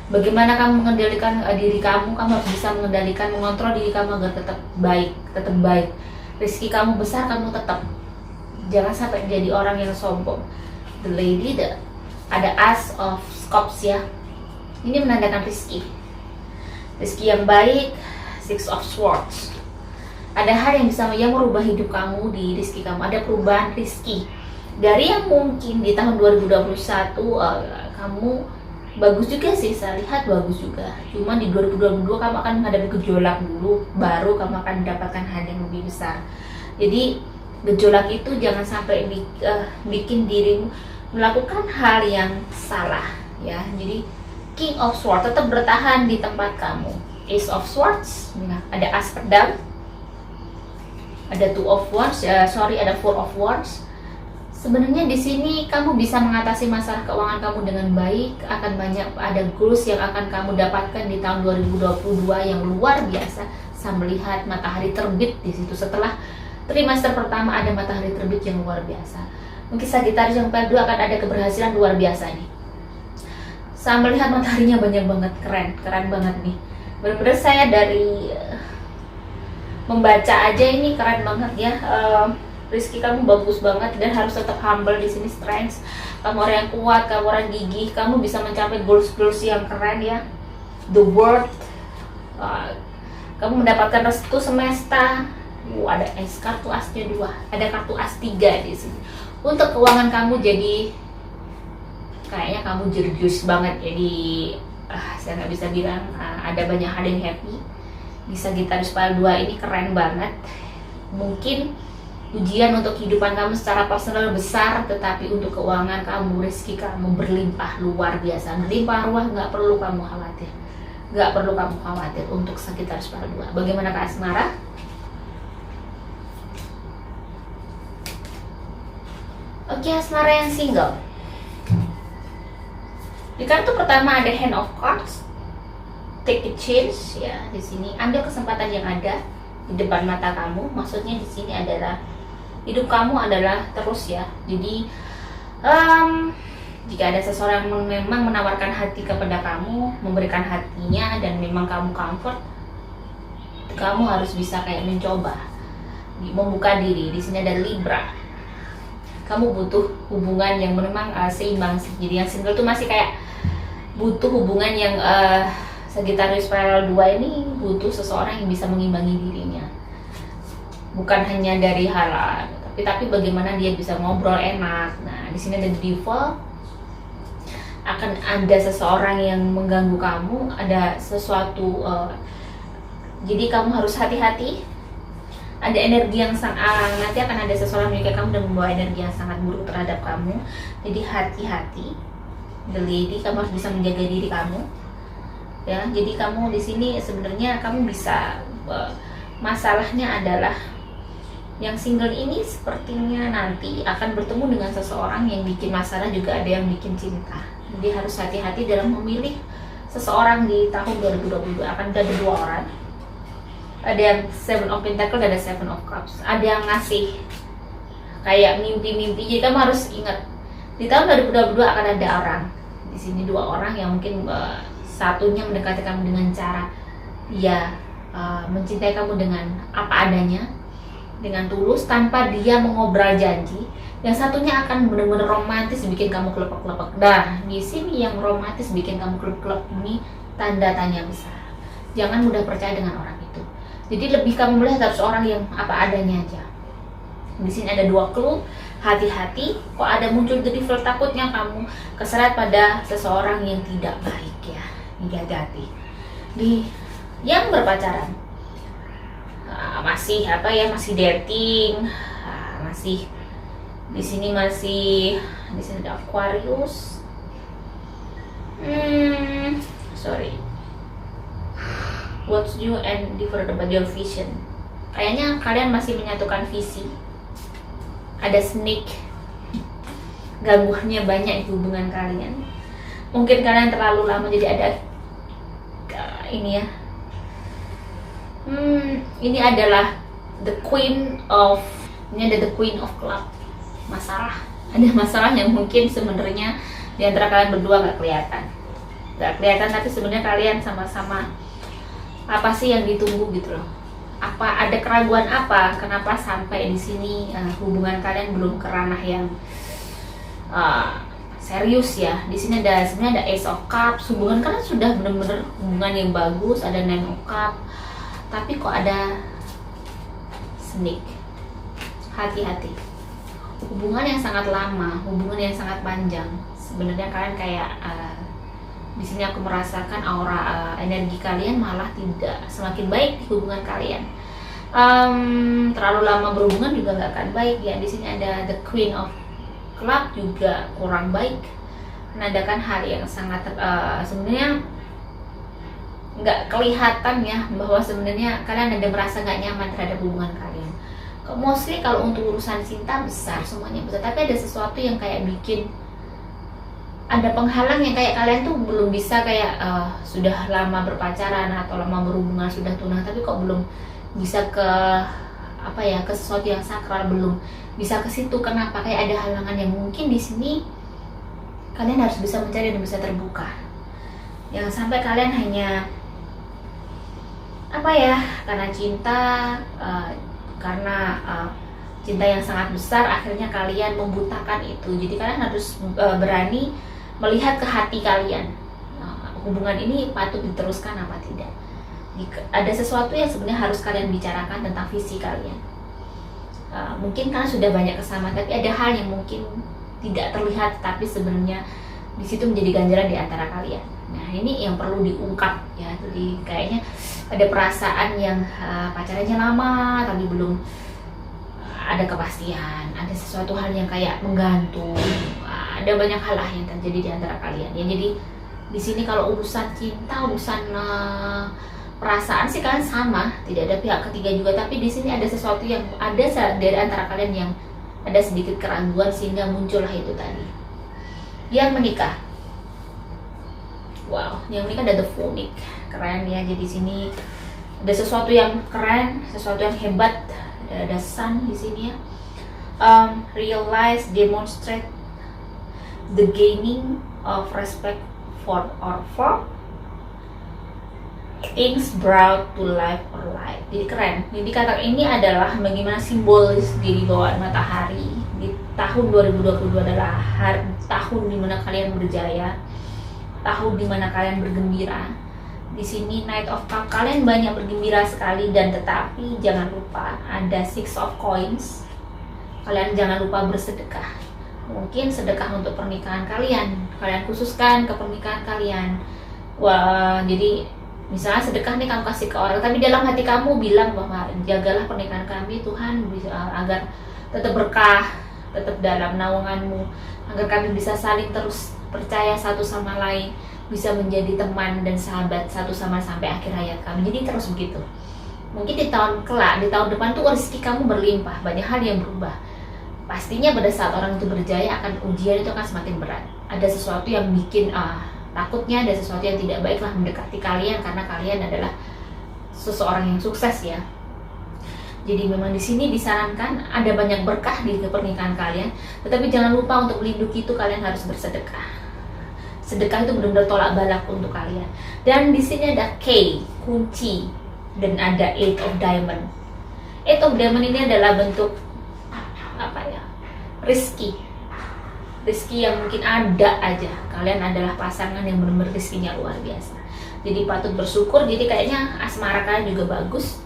[SPEAKER 1] Bagaimana kamu mengendalikan diri kamu harus bisa mengendalikan, mengontrol diri kamu agar tetap baik. Rezeki kamu besar, kamu tetap. Jangan sampai jadi orang yang sombong. The Lady, ada Ace of Cups ya. Ini menandakan rezeki yang baik. Six of Swords, ada hal yang bisa merubah hidup kamu di rezeki kamu. Ada perubahan rezeki dari yang mungkin di tahun 2021 kamu bagus juga sih, saya lihat bagus juga. Cuma di 2022 kamu akan menghadapi gejolak dulu, baru kamu akan mendapatkan hal yang lebih besar. Jadi gejolak itu jangan sampai bikin dirimu melakukan hal yang salah ya. Jadi King of Swords, tetap bertahan di tempat kamu. Ace of Swords, nah, ada As Pedang, ada Two of Wands, ada Four of Wands. Sebenarnya di sini kamu bisa mengatasi masalah keuangan kamu dengan baik. Akan banyak ada goals yang akan kamu dapatkan di tahun 2022 yang luar biasa. Saya melihat matahari terbit di situ. Setelah trimester pertama ada matahari terbit yang luar biasa. Mungkin Sagittarius yang pada 2 akan ada keberhasilan luar biasa nih. Saya melihat mataharinya banyak banget, keren banget nih. Benar-benar saya dari membaca aja ini keren banget ya. rezeki kamu bagus banget dan harus tetap humble di sini, strength. Kamu orang yang kuat, kamu orang gigih, kamu bisa mencapai goals yang keren ya. The world, kamu mendapatkan restu semesta. Ada kartu asnya 2, ada kartu as 3 di sini. Untuk keuangan kamu jadi kayaknya kamu jurjus banget. Jadi saya nggak bisa bilang ada banyak hal yang happy. Di Sagittarius Pile 2 ini keren banget. Mungkin ujian untuk kehidupan kamu secara personal besar, tetapi untuk keuangan kamu, rezeki kamu berlimpah luar biasa, berlimpah ruah. Nggak perlu kamu khawatir, nggak perlu kamu khawatir untuk Sagittarius Pile 2. Bagaimana Kak Asmara? Oke, Asmara yang single. Di kartu pertama ada Hand of Cards, take a chance ya. Di sini ambil kesempatan yang ada di depan mata kamu. Maksudnya di sini adalah hidup kamu adalah terus ya. Jadi jika ada seseorang yang memang menawarkan hati kepada kamu, memberikan hatinya dan memang kamu comfort, kamu harus bisa kayak mencoba, membuka diri. Di sini ada Libra. Kamu butuh hubungan yang memang seimbang sih. Jadi yang single tuh masih kayak butuh hubungan yang Sagittarius Pile 2 ini butuh seseorang yang bisa mengimbangi dirinya. Bukan hanya dari hal tapi bagaimana dia bisa ngobrol enak. Nah, di sini ada Devil. Akan ada seseorang yang mengganggu kamu, ada sesuatu jadi kamu harus hati-hati. Ada energi yang nanti akan ada seseorang milik kamu dan membawa energi yang sangat buruk terhadap kamu. Jadi hati-hati, the lady, kamu harus bisa menjaga diri kamu. Ya, jadi kamu di sini sebenarnya kamu bisa masalahnya adalah yang single ini sepertinya nanti akan bertemu dengan seseorang yang bikin masalah, juga ada yang bikin cinta. Jadi harus hati-hati dalam memilih seseorang di tahun 2022. Akan ada 2 orang. Ada yang 7 of Pentacles, ada 7 of Cups. Ada yang ngasih kayak mimpi-mimpi. Jadi kamu harus ingat di tahun 2022 akan ada orang. Di sini 2 orang yang mungkin satunya mendekati kamu dengan cara dia mencintai kamu dengan apa adanya, dengan tulus tanpa dia mengobrol janji. Yang satunya akan benar-benar romantis, bikin kamu kelepek-kelepek. Nah, di sini yang romantis bikin kamu kelepek-kelepek ini tanda tanya besar. Jangan mudah percaya dengan orang itu. Jadi lebih kamu melihat harus orang yang apa adanya aja. Di sini ada 2 clue, hati-hati. Kok ada muncul The Devil, takutnya kamu keseret pada seseorang yang tidak baik ya. Hati-hati. Di yang berpacaran, masih masih dating, masih di sini ada Aquarius. Sorry. What's new and different about your vision? Kayaknya kalian masih menyatukan visi. Ada snake, gangguannya banyak di hubungan kalian. Mungkin kalian terlalu lama, jadi ada ini ya. Ini adalah the Queen of Club. Ada masalah yang mungkin sebenarnya di antara kalian berdua nggak kelihatan, tapi sebenarnya kalian sama-sama apa sih yang ditunggu gitu loh. Apa ada keraguan apa? Kenapa sampai di sini hubungan kalian belum ke ranah yang serius ya? Di sini sebenarnya ada Ace of Cups. Hubungan kalian sudah benar-benar hubungan yang bagus. Ada Nine of Cups. Tapi kok ada Snake? Hati-hati. Hubungan yang sangat lama, hubungan yang sangat panjang. Sebenarnya kalian kayak di sini aku merasakan aura energi kalian malah tidak semakin baik di hubungan kalian. Terlalu lama berhubungan juga nggak akan baik ya. Di sini ada the Queen of Club juga kurang baik, menandakan hal yang sangat sebenarnya nggak kelihatan ya, bahwa sebenarnya kalian ada merasa nggak nyaman terhadap hubungan kalian. Mostly kalau untuk urusan cinta besar, semuanya besar, tapi ada sesuatu yang kayak bikin ada penghalang yang kayak kalian tuh belum bisa kayak sudah lama berpacaran atau lama berhubungan, sudah tunang, tapi kok belum bisa ke ke sesuatu yang sakral, belum bisa ke situ. Kenapa? Kayak ada halangan yang mungkin di sini kalian harus bisa mencari dan bisa terbuka. Yang sampai kalian hanya karena cinta, karena cinta yang sangat besar, akhirnya kalian membutakan itu. Jadi kalian harus berani melihat ke hati kalian. Hubungan ini patut diteruskan apa tidak. Ada sesuatu yang sebenarnya harus kalian bicarakan tentang visi kalian. Mungkin kalian sudah banyak kesamaan, tapi ada hal yang mungkin tidak terlihat, tapi sebenarnya di situ menjadi ganjalan di antara kalian. Nah, ini yang perlu diungkap ya. Jadi kayaknya ada perasaan yang pacarannya lama tapi belum ada kepastian, ada sesuatu hal yang kayak menggantung, ada banyak hal lah yang terjadi di antara kalian. Ya, jadi di sini kalau urusan cinta, urusan perasaan sih kalian sama, tidak ada pihak ketiga juga. Tapi di sini ada sesuatu yang ada dari antara kalian yang ada sedikit keraguan sehingga muncullah itu tadi. Yang menikah, wow, yang menikah ada The Phoenix, keren ya. Jadi sini ada sesuatu yang keren, sesuatu yang hebat. Ada sun di sini ya. Realize, demonstrate the gaining of respect for things brought to life or life. Jadi keren. Jadi kata ini adalah bagaimana simbolis di bawah matahari. Di tahun 2022 adalah tahun dimana kalian berjaya, tahun dimana kalian bergembira. Di sini Knight of Cup, kalian banyak bergembira sekali, dan tetapi jangan lupa ada Six of Coins. Kalian jangan lupa bersedekah. Mungkin sedekah untuk pernikahan kalian khususkan ke pernikahan kalian. Wah, jadi misalnya sedekah nih kamu kasih ke orang, tapi dalam hati kamu bilang bahwa jagalah pernikahan kami Tuhan, agar tetap berkah, tetap dalam naunganmu, agar kami bisa saling terus percaya satu sama lain, bisa menjadi teman dan sahabat satu sama sampai akhir hayat kami. Jadi terus begitu. Mungkin di tahun kelak, di tahun depan tuh rezeki kamu berlimpah, banyak hal yang berubah. Pastinya pada saat orang itu berjaya, akan ujian itu akan semakin berat. Ada sesuatu yang bikin takutnya, ada sesuatu yang tidak baiklah mendekati kalian karena kalian adalah seseorang yang sukses ya. Jadi memang di sini disarankan ada banyak berkah di pernikahan kalian, tetapi jangan lupa untuk melindungi itu kalian harus bersedekah. Sedekah itu benar-benar tolak balak untuk kalian. Dan di sini ada K, kunci, dan ada Eight of Diamond. Eight of Diamond ini adalah bentuk apa ya? Rizki yang mungkin ada aja. Kalian adalah pasangan yang benar-benar rizkinya luar biasa. Jadi patut bersyukur. Jadi kayaknya asmara kalian juga bagus.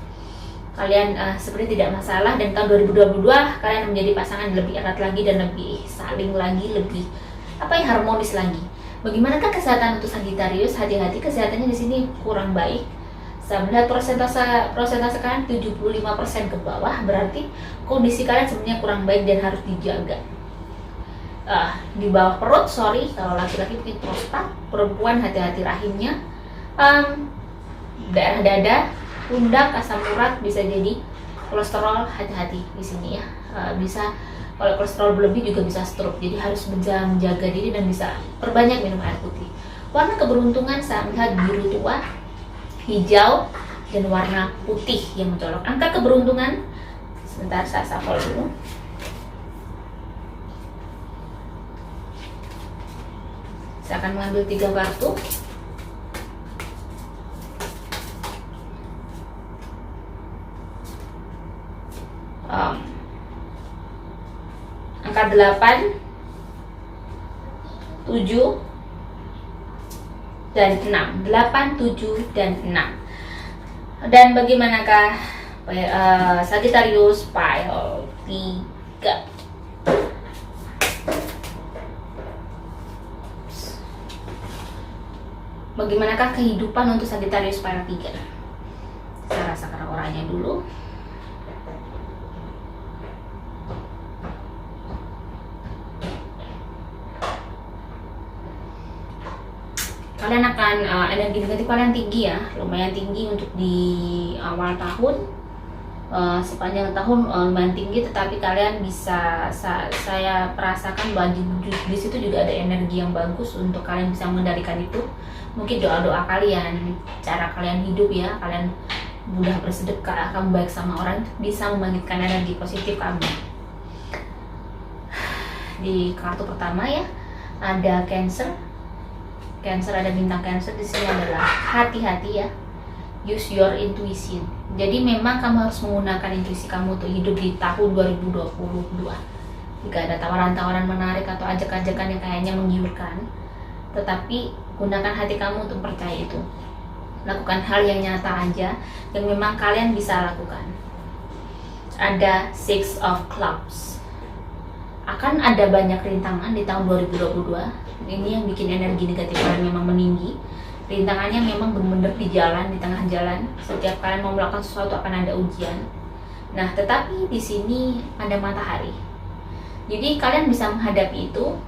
[SPEAKER 1] Kalian sebenarnya tidak masalah, dan tahun 2022 kalian menjadi pasangan yang lebih erat lagi dan lebih saling lagi, lebih harmonis lagi. Bagaimanakah kesehatan untuk Sagittarius? Hati-hati, kesehatannya di sini kurang baik. Saya melihat persentase kalian 75% ke bawah, berarti kondisi kalian sebenarnya kurang baik dan harus dijaga. Di bawah perut, sorry, kalau laki-laki mungkin prostat, perempuan hati-hati rahimnya, daerah dada, pundak, asam urat, bisa jadi kolesterol, hati-hati di sini ya. Bisa kalau kolesterol berlebih juga bisa stroke, jadi harus menjaga diri dan bisa perbanyak minum air putih. Warna keberuntungan saya melihat biru tua, hijau, dan warna putih yang mencolok. Angka keberuntungan, sebentar saya shuffle dulu. Saya akan mengambil 3 kartu. Angka 8, 7, dan 6. 8, 7, dan 6. Dan bagaimanakah Sagittarius pile 3? Bagaimanakah kehidupan untuk Sagittarius pile 3? Saya rasakan orangnya dulu. Kalian akan energi negatif kalian tinggi ya, lumayan tinggi untuk di awal tahun. Sepanjang tahun lumayan tinggi, tetapi kalian bisa saya perasakan bahwa di situ juga ada energi yang bagus untuk kalian bisa mengendalikan itu. Mungkin doa-doa kalian, cara kalian hidup ya, kalian mudah bersedekah, kamu baik sama orang, bisa membangkitkan energi positif kamu. Di kartu pertama ya, ada Cancer, ada bintang Cancer. Di sini adalah hati-hati ya. use your intuition. Jadi memang kamu harus menggunakan intuisi kamu untuk hidup di tahun 2022. Jika ada tawaran-tawaran menarik atau ajak-ajakan yang kayaknya menggiurkan, tetapi gunakan hati kamu untuk percaya itu. Lakukan hal yang nyata aja, yang memang kalian bisa lakukan. Ada Six of Clubs. Akan ada banyak rintangan di tahun 2022. Ini yang bikin energi negatif kalian memang meninggi. Rintangannya memang benar-benar di jalan, di tengah jalan. Setiap kalian mau melakukan sesuatu akan ada ujian. Nah, tetapi di sini ada matahari. Jadi kalian bisa menghadapi itu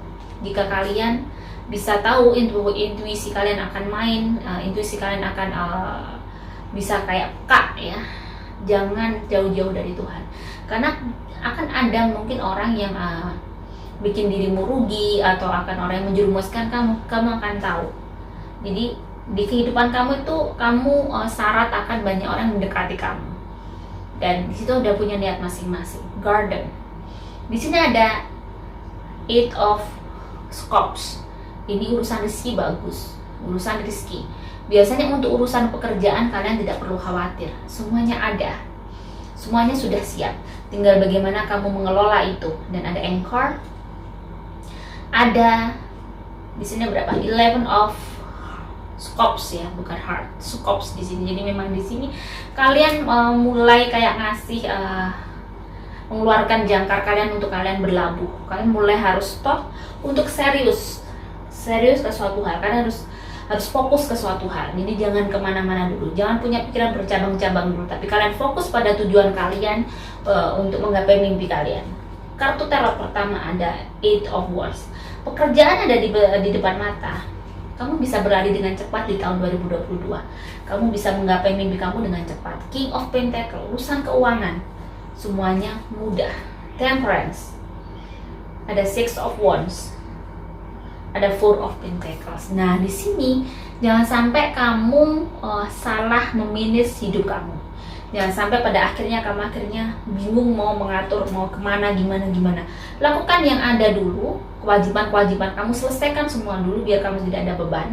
[SPEAKER 1] jika kalian bisa tahu intuisi kalian akan main, intuisi kalian akan bisa kayak peka ya. Jangan jauh-jauh dari Tuhan. Karena akan ada mungkin orang yang bikin dirimu rugi atau akan orang yang menjerumuskan kamu akan tahu. Jadi di kehidupan kamu itu kamu syarat akan banyak orang mendekati kamu, dan di situ udah punya niat masing-masing. Garden. Di sini ada Eight of Cups. Ini urusan rezeki bagus, urusan rezeki. Biasanya untuk urusan pekerjaan kalian tidak perlu khawatir, semuanya ada, semuanya sudah siap. Tinggal bagaimana kamu mengelola itu. Dan ada Anchor. Ada di sini berapa? 11 of Cups ya, bukan heart. Cups di sini. Jadi memang di sini kalian mulai kayak ngasih mengeluarkan jangkar kalian untuk kalian berlabuh. Kalian mulai harus stop untuk serius ke suatu hal. Kalian harus fokus ke suatu hal. Jadi jangan kemana-mana dulu. Jangan punya pikiran bercabang-cabang dulu. Tapi kalian fokus pada tujuan kalian untuk menggapai mimpi kalian. Kartu tarot pertama ada Eight of Wands. Pekerjaan ada di depan mata. Kamu bisa berlari dengan cepat di tahun 2022. Kamu bisa menggapai mimpi kamu dengan cepat. King of Pentacles, urusan keuangan, semuanya mudah. Temperance. Ada Six of Wands. Ada Four of Pentacles. Nah, di sini jangan sampai kamu salah memanage hidup kamu. Jangan sampai pada akhirnya kamu bingung mau mengatur mau kemana, gimana. Lakukan yang ada dulu, kewajiban kamu selesaikan semua dulu biar kamu tidak ada beban.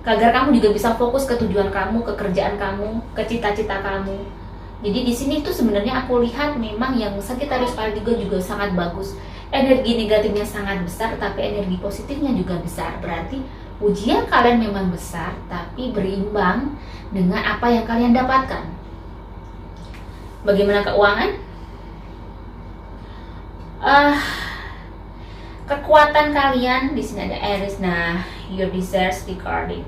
[SPEAKER 1] Agar kamu juga bisa fokus ke tujuan kamu, ke kerjaan kamu, ke cita-cita kamu. Jadi di sini tuh sebenarnya aku lihat memang yang Sagittarius juga sangat bagus. Energi negatifnya sangat besar, tapi energi positifnya juga besar. Berarti ujian kalian memang besar, tapi berimbang dengan apa yang kalian dapatkan. Bagaimana keuangan? Kekuatan kalian di sini ada Aries. Nah, your desires regarding.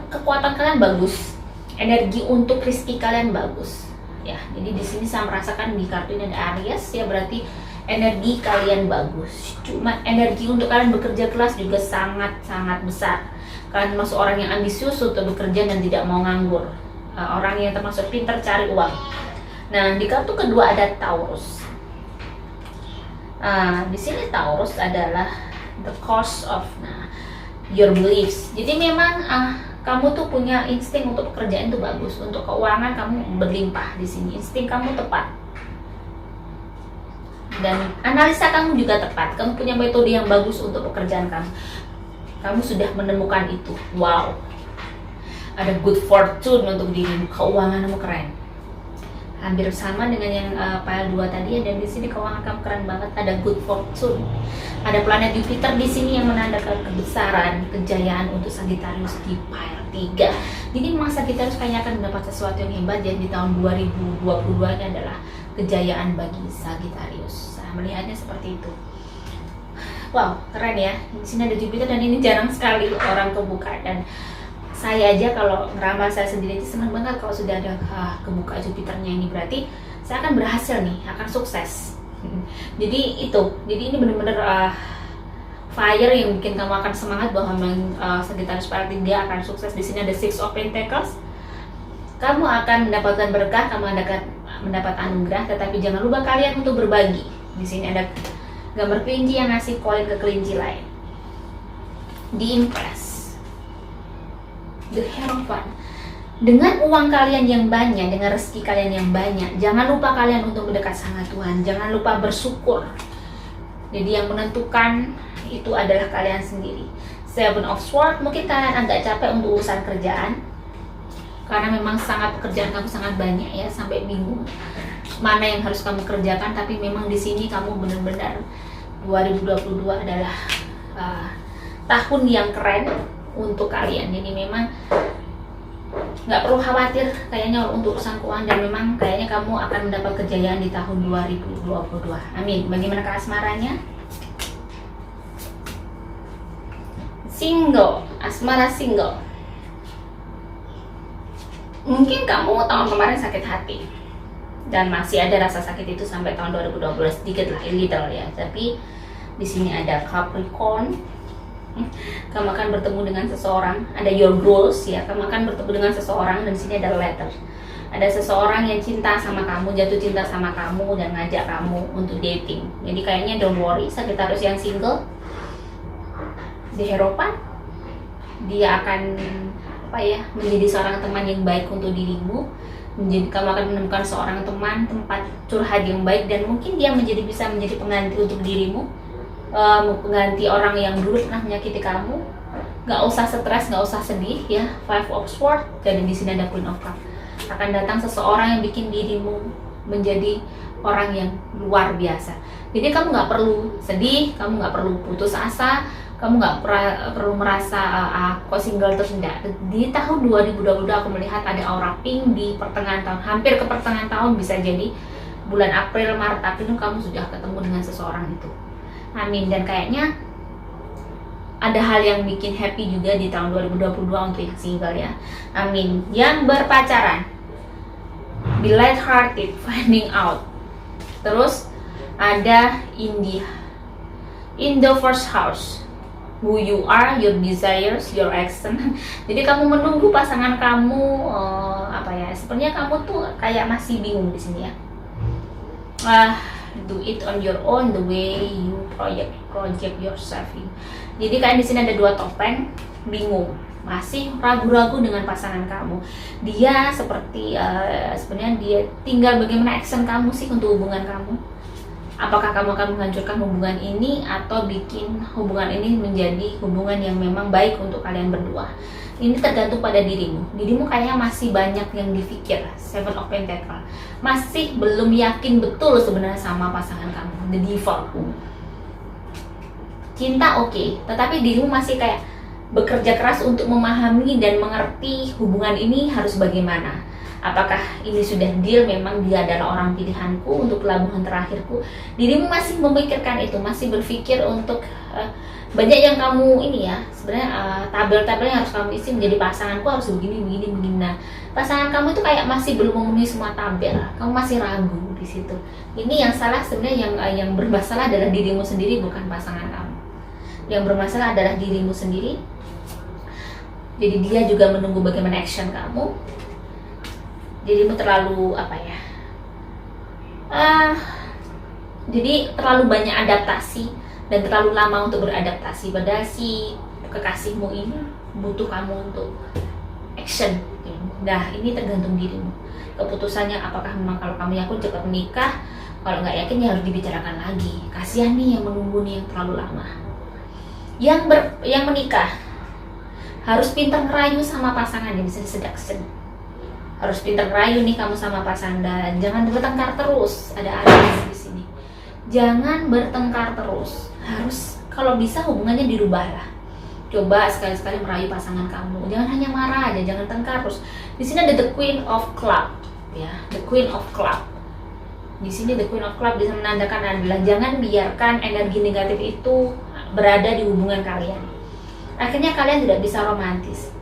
[SPEAKER 1] Kekuatan kalian bagus. Energi untuk rezeki kalian bagus. Ya, jadi di sini saya merasakan di kartu ini ada Aries ya, berarti energi kalian bagus. Cuma energi untuk kalian bekerja keras juga sangat besar. Kalian termasuk orang yang ambisius untuk bekerja dan tidak mau nganggur. Orang yang termasuk pintar cari uang. Nah, di kartu kedua ada Taurus. Di sini Taurus adalah the cause of your beliefs. Jadi memang kamu tuh punya insting untuk pekerjaan itu bagus. Untuk keuangan kamu berlimpah di sini. Insting kamu tepat. Dan analisa kamu juga tepat. Kamu punya metode yang bagus untuk pekerjaan kamu. Kamu sudah menemukan itu. Wow. Ada good fortune untuk dirimu, keuanganmu keren. Hampir sama dengan yang pile 2 tadi, dan di sini keuangan kamu keren banget. Ada good fortune. Ada planet Jupiter di sini yang menandakan kebesaran, kejayaan untuk Sagittarius di pile 3. Jadi memang Sagittarius kayaknya akan mendapat sesuatu yang hebat, dan di tahun 2022 ini adalah kejayaan bagi Sagittarius. Saya melihatnya seperti itu. Wow, keren ya. Di sini ada Jupiter dan ini jarang sekali orang kebuka, dan saya aja kalau ngeramal saya sendiri itu senang banget kalau sudah ada kebuka Jupiternya ini, berarti saya akan berhasil nih, akan sukses. Jadi ini benar-benar fire yang bikin kamu akan semangat bahwa memang Sagittarius pile 3 akan sukses. Di sini ada Six of Pentacles. Kamu akan mendapatkan berkah, kamu akan mendapat anugerah, tetapi jangan lupa kalian untuk berbagi. Di sini ada gambar kelinci yang ngasih koin ke kelinci lain. Di Impress. The Hierophant. Dengan uang kalian yang banyak, dengan rezeki kalian yang banyak, jangan lupa kalian untuk mendekat sama Tuhan. Jangan lupa bersyukur. Jadi yang menentukan itu adalah kalian sendiri. Seven of Swords, mungkin kalian agak capek untuk urusan kerjaan. karena memang pekerjaan kamu sangat banyak ya, sampai bingung mana yang harus kamu kerjakan. Tapi memang di sini kamu benar-benar 2022 adalah tahun yang keren untuk kalian. Jadi memang nggak perlu khawatir kayaknya untuk urusan keuangan, dan memang kayaknya kamu akan mendapat kejayaan di tahun 2022. Amin. Bagaimana keasmaranya? Single, asmara single. Mungkin kamu tahun kemarin sakit hati dan masih ada rasa sakit itu sampai tahun 2020, sedikit lah, little ya. Tapi di sini ada Capricorn. Kamu akan bertemu dengan seseorang, ada your goals ya. Kamu akan bertemu dengan seseorang, dan di sini ada letter. Ada seseorang yang cinta sama kamu, jatuh cinta sama kamu, dan ngajak kamu untuk dating. Jadi kayaknya don't worry, Sagittarius yang single di Eropa, dia akan menjadi seorang teman yang baik untuk dirimu. Kamu akan menemukan seorang teman, tempat curhat yang baik, dan mungkin dia bisa menjadi pengganti untuk dirimu, pengganti orang yang dulu pernah menyakiti kamu. Gak usah stres, gak usah sedih ya. Five of Swords, dan di sini ada Queen of Cups. Akan datang seseorang yang bikin dirimu menjadi orang yang luar biasa. Jadi kamu gak perlu sedih, kamu gak perlu putus asa, kamu nggak perlu merasa kok single terus. Enggak. Di tahun 2022 aku melihat ada aura pink di pertengahan tahun, hampir ke pertengahan tahun, bisa jadi bulan April, Maret, April kamu sudah ketemu dengan seseorang itu. Amin. Dan kayaknya ada hal yang bikin happy juga di tahun 2022 untuk yang single ya. Amin. Yang berpacaran, be light hearted, finding out. Terus ada in the first house, who you are, your desires, your action. Jadi kamu menunggu pasangan kamu, sebenarnya kamu tuh kayak masih bingung di sini ya. Do it on your own, the way you project yourself. Jadi kayak di sini ada dua topeng, bingung, masih ragu-ragu dengan pasangan kamu. Dia seperti sebenarnya dia tinggal bagaimana action kamu sih untuk hubungan kamu. Apakah kamu akan menghancurkan hubungan ini atau bikin hubungan ini menjadi hubungan yang memang baik untuk kalian berdua? Ini tergantung pada dirimu. Dirimu kayaknya masih banyak yang dipikir. Seven of Pentacles. Masih belum yakin betul sebenarnya sama pasangan kamu. The Devil. Cinta oke, tetapi dirimu masih kayak bekerja keras untuk memahami dan mengerti hubungan ini harus bagaimana. Apakah ini sudah deal, memang dia adalah orang pilihanku untuk pelabuhan terakhirku. Dirimu masih memikirkan itu, masih berpikir untuk banyak yang kamu ini ya. Sebenarnya tabel-tabel yang harus kamu isi menjadi pasanganku harus begini. Nah, pasangan kamu itu kayak masih belum memenuhi semua tabel. Kamu masih ragu di situ. Ini yang salah sebenarnya, yang bermasalah adalah dirimu sendiri, bukan pasangan kamu. Yang bermasalah adalah dirimu sendiri. Jadi dia juga menunggu bagaimana action kamu. Dirimu terlalu jadi terlalu banyak adaptasi dan terlalu lama untuk beradaptasi. Padahal si kekasihmu ini butuh kamu untuk action. Nah, ini tergantung dirimu. Keputusannya apakah memang kalau kamu yakin cepat menikah, kalau nggak yakin ya harus dibicarakan lagi. Kasihan nih yang menunggu nih yang terlalu lama. Yang menikah harus pintar ngerayu sama pasangannya, bisa seduction. Harus pintar ngerayu nih kamu sama pasangan, dan jangan bertengkar terus. Ada Aries di sini. Jangan bertengkar terus. Harus, kalau bisa hubungannya dirubahlah. Coba sekali-sekali merayu pasangan kamu. Jangan hanya marah aja, jangan tengkar terus. Di sini ada the Queen of Club, ya, the Queen of Club. Di sini the Queen of Club bisa menandakan adalah jangan biarkan energi negatif itu berada di hubungan kalian. Akhirnya kalian tidak bisa romantis.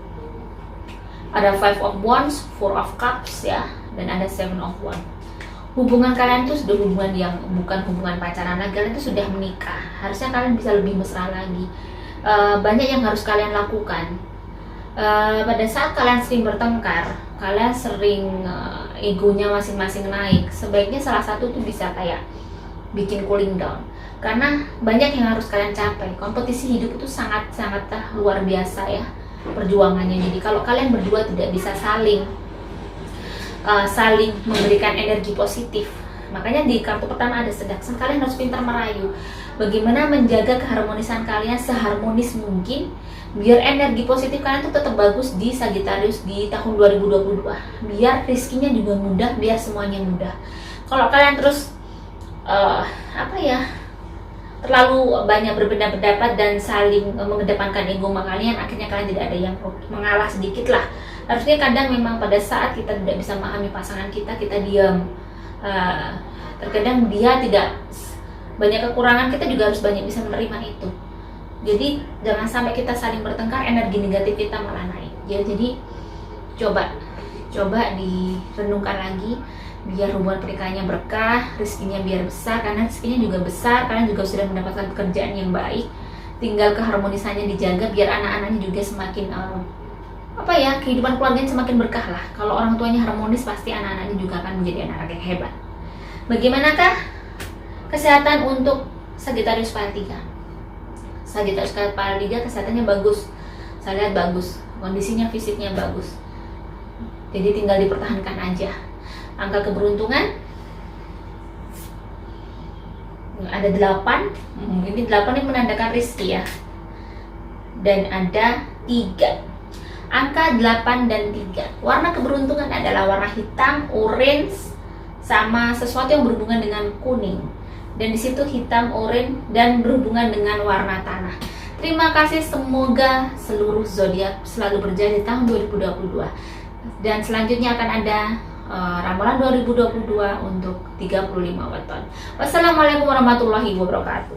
[SPEAKER 1] Ada Five of Wands, Four of Cups ya, dan ada Seven of Wands. Hubungan kalian itu sudah hubungan yang bukan hubungan pacaran lagi, kalian itu sudah menikah. Harusnya kalian bisa lebih mesra lagi. Banyak yang harus kalian lakukan. Pada saat kalian sering bertengkar, kalian sering egonya masing-masing naik. Sebaiknya salah satu tuh bisa kayak bikin cooling down. Karena banyak yang harus kalian capai. Kompetisi hidup itu sangat-sangat luar biasa ya, perjuangannya. Jadi kalau kalian berdua tidak bisa saling memberikan energi positif, makanya di kartu pertama ada seduction. Kalian harus pintar merayu, bagaimana menjaga keharmonisan kalian seharmonis mungkin, biar energi positif kalian tuh tetap bagus di Sagittarius di tahun 2022, biar rezekinya juga mudah, biar semuanya mudah. Kalau kalian terus terlalu banyak berbeda pendapat dan saling mengedepankan ego kalian, akhirnya kalian tidak ada yang mengalah sedikit lah. Harusnya kadang memang pada saat kita tidak bisa memahami pasangan kita diam. Terkadang dia tidak banyak kekurangan, kita juga harus banyak bisa menerima itu. Jadi jangan sampai kita saling bertengkar, energi negatif kita malah naik ya. Jadi coba direnungkan lagi, biar hubungan pernikahannya berkah, rezekinya biar besar, karena rezekinya juga besar, kalian juga sudah mendapatkan pekerjaan yang baik, tinggal keharmonisannya dijaga biar anak-anaknya juga semakin kehidupan keluarganya semakin berkah lah. Kalau orang tuanya harmonis, pasti anak-anaknya juga akan menjadi anak-anak yang hebat. Bagaimanakah kesehatan untuk Sagittarius kepala 3? Sagittarius kepala 3 kesehatannya bagus, saya lihat bagus, kondisinya fisiknya bagus, jadi tinggal dipertahankan aja. Angka keberuntungan ada 8, ini 8 ini menandakan rezeki ya, dan ada 3. Angka 8 dan 3, warna keberuntungan adalah warna hitam, orange, sama sesuatu yang berhubungan dengan kuning. Dan di situ hitam, oranye, dan berhubungan dengan warna tanah. Terima kasih, semoga seluruh zodiak selalu berjaya di tahun 2022. Dan selanjutnya akan ada ramalan 2022 untuk 35 weton. Wassalamualaikum warahmatullahi wabarakatuh.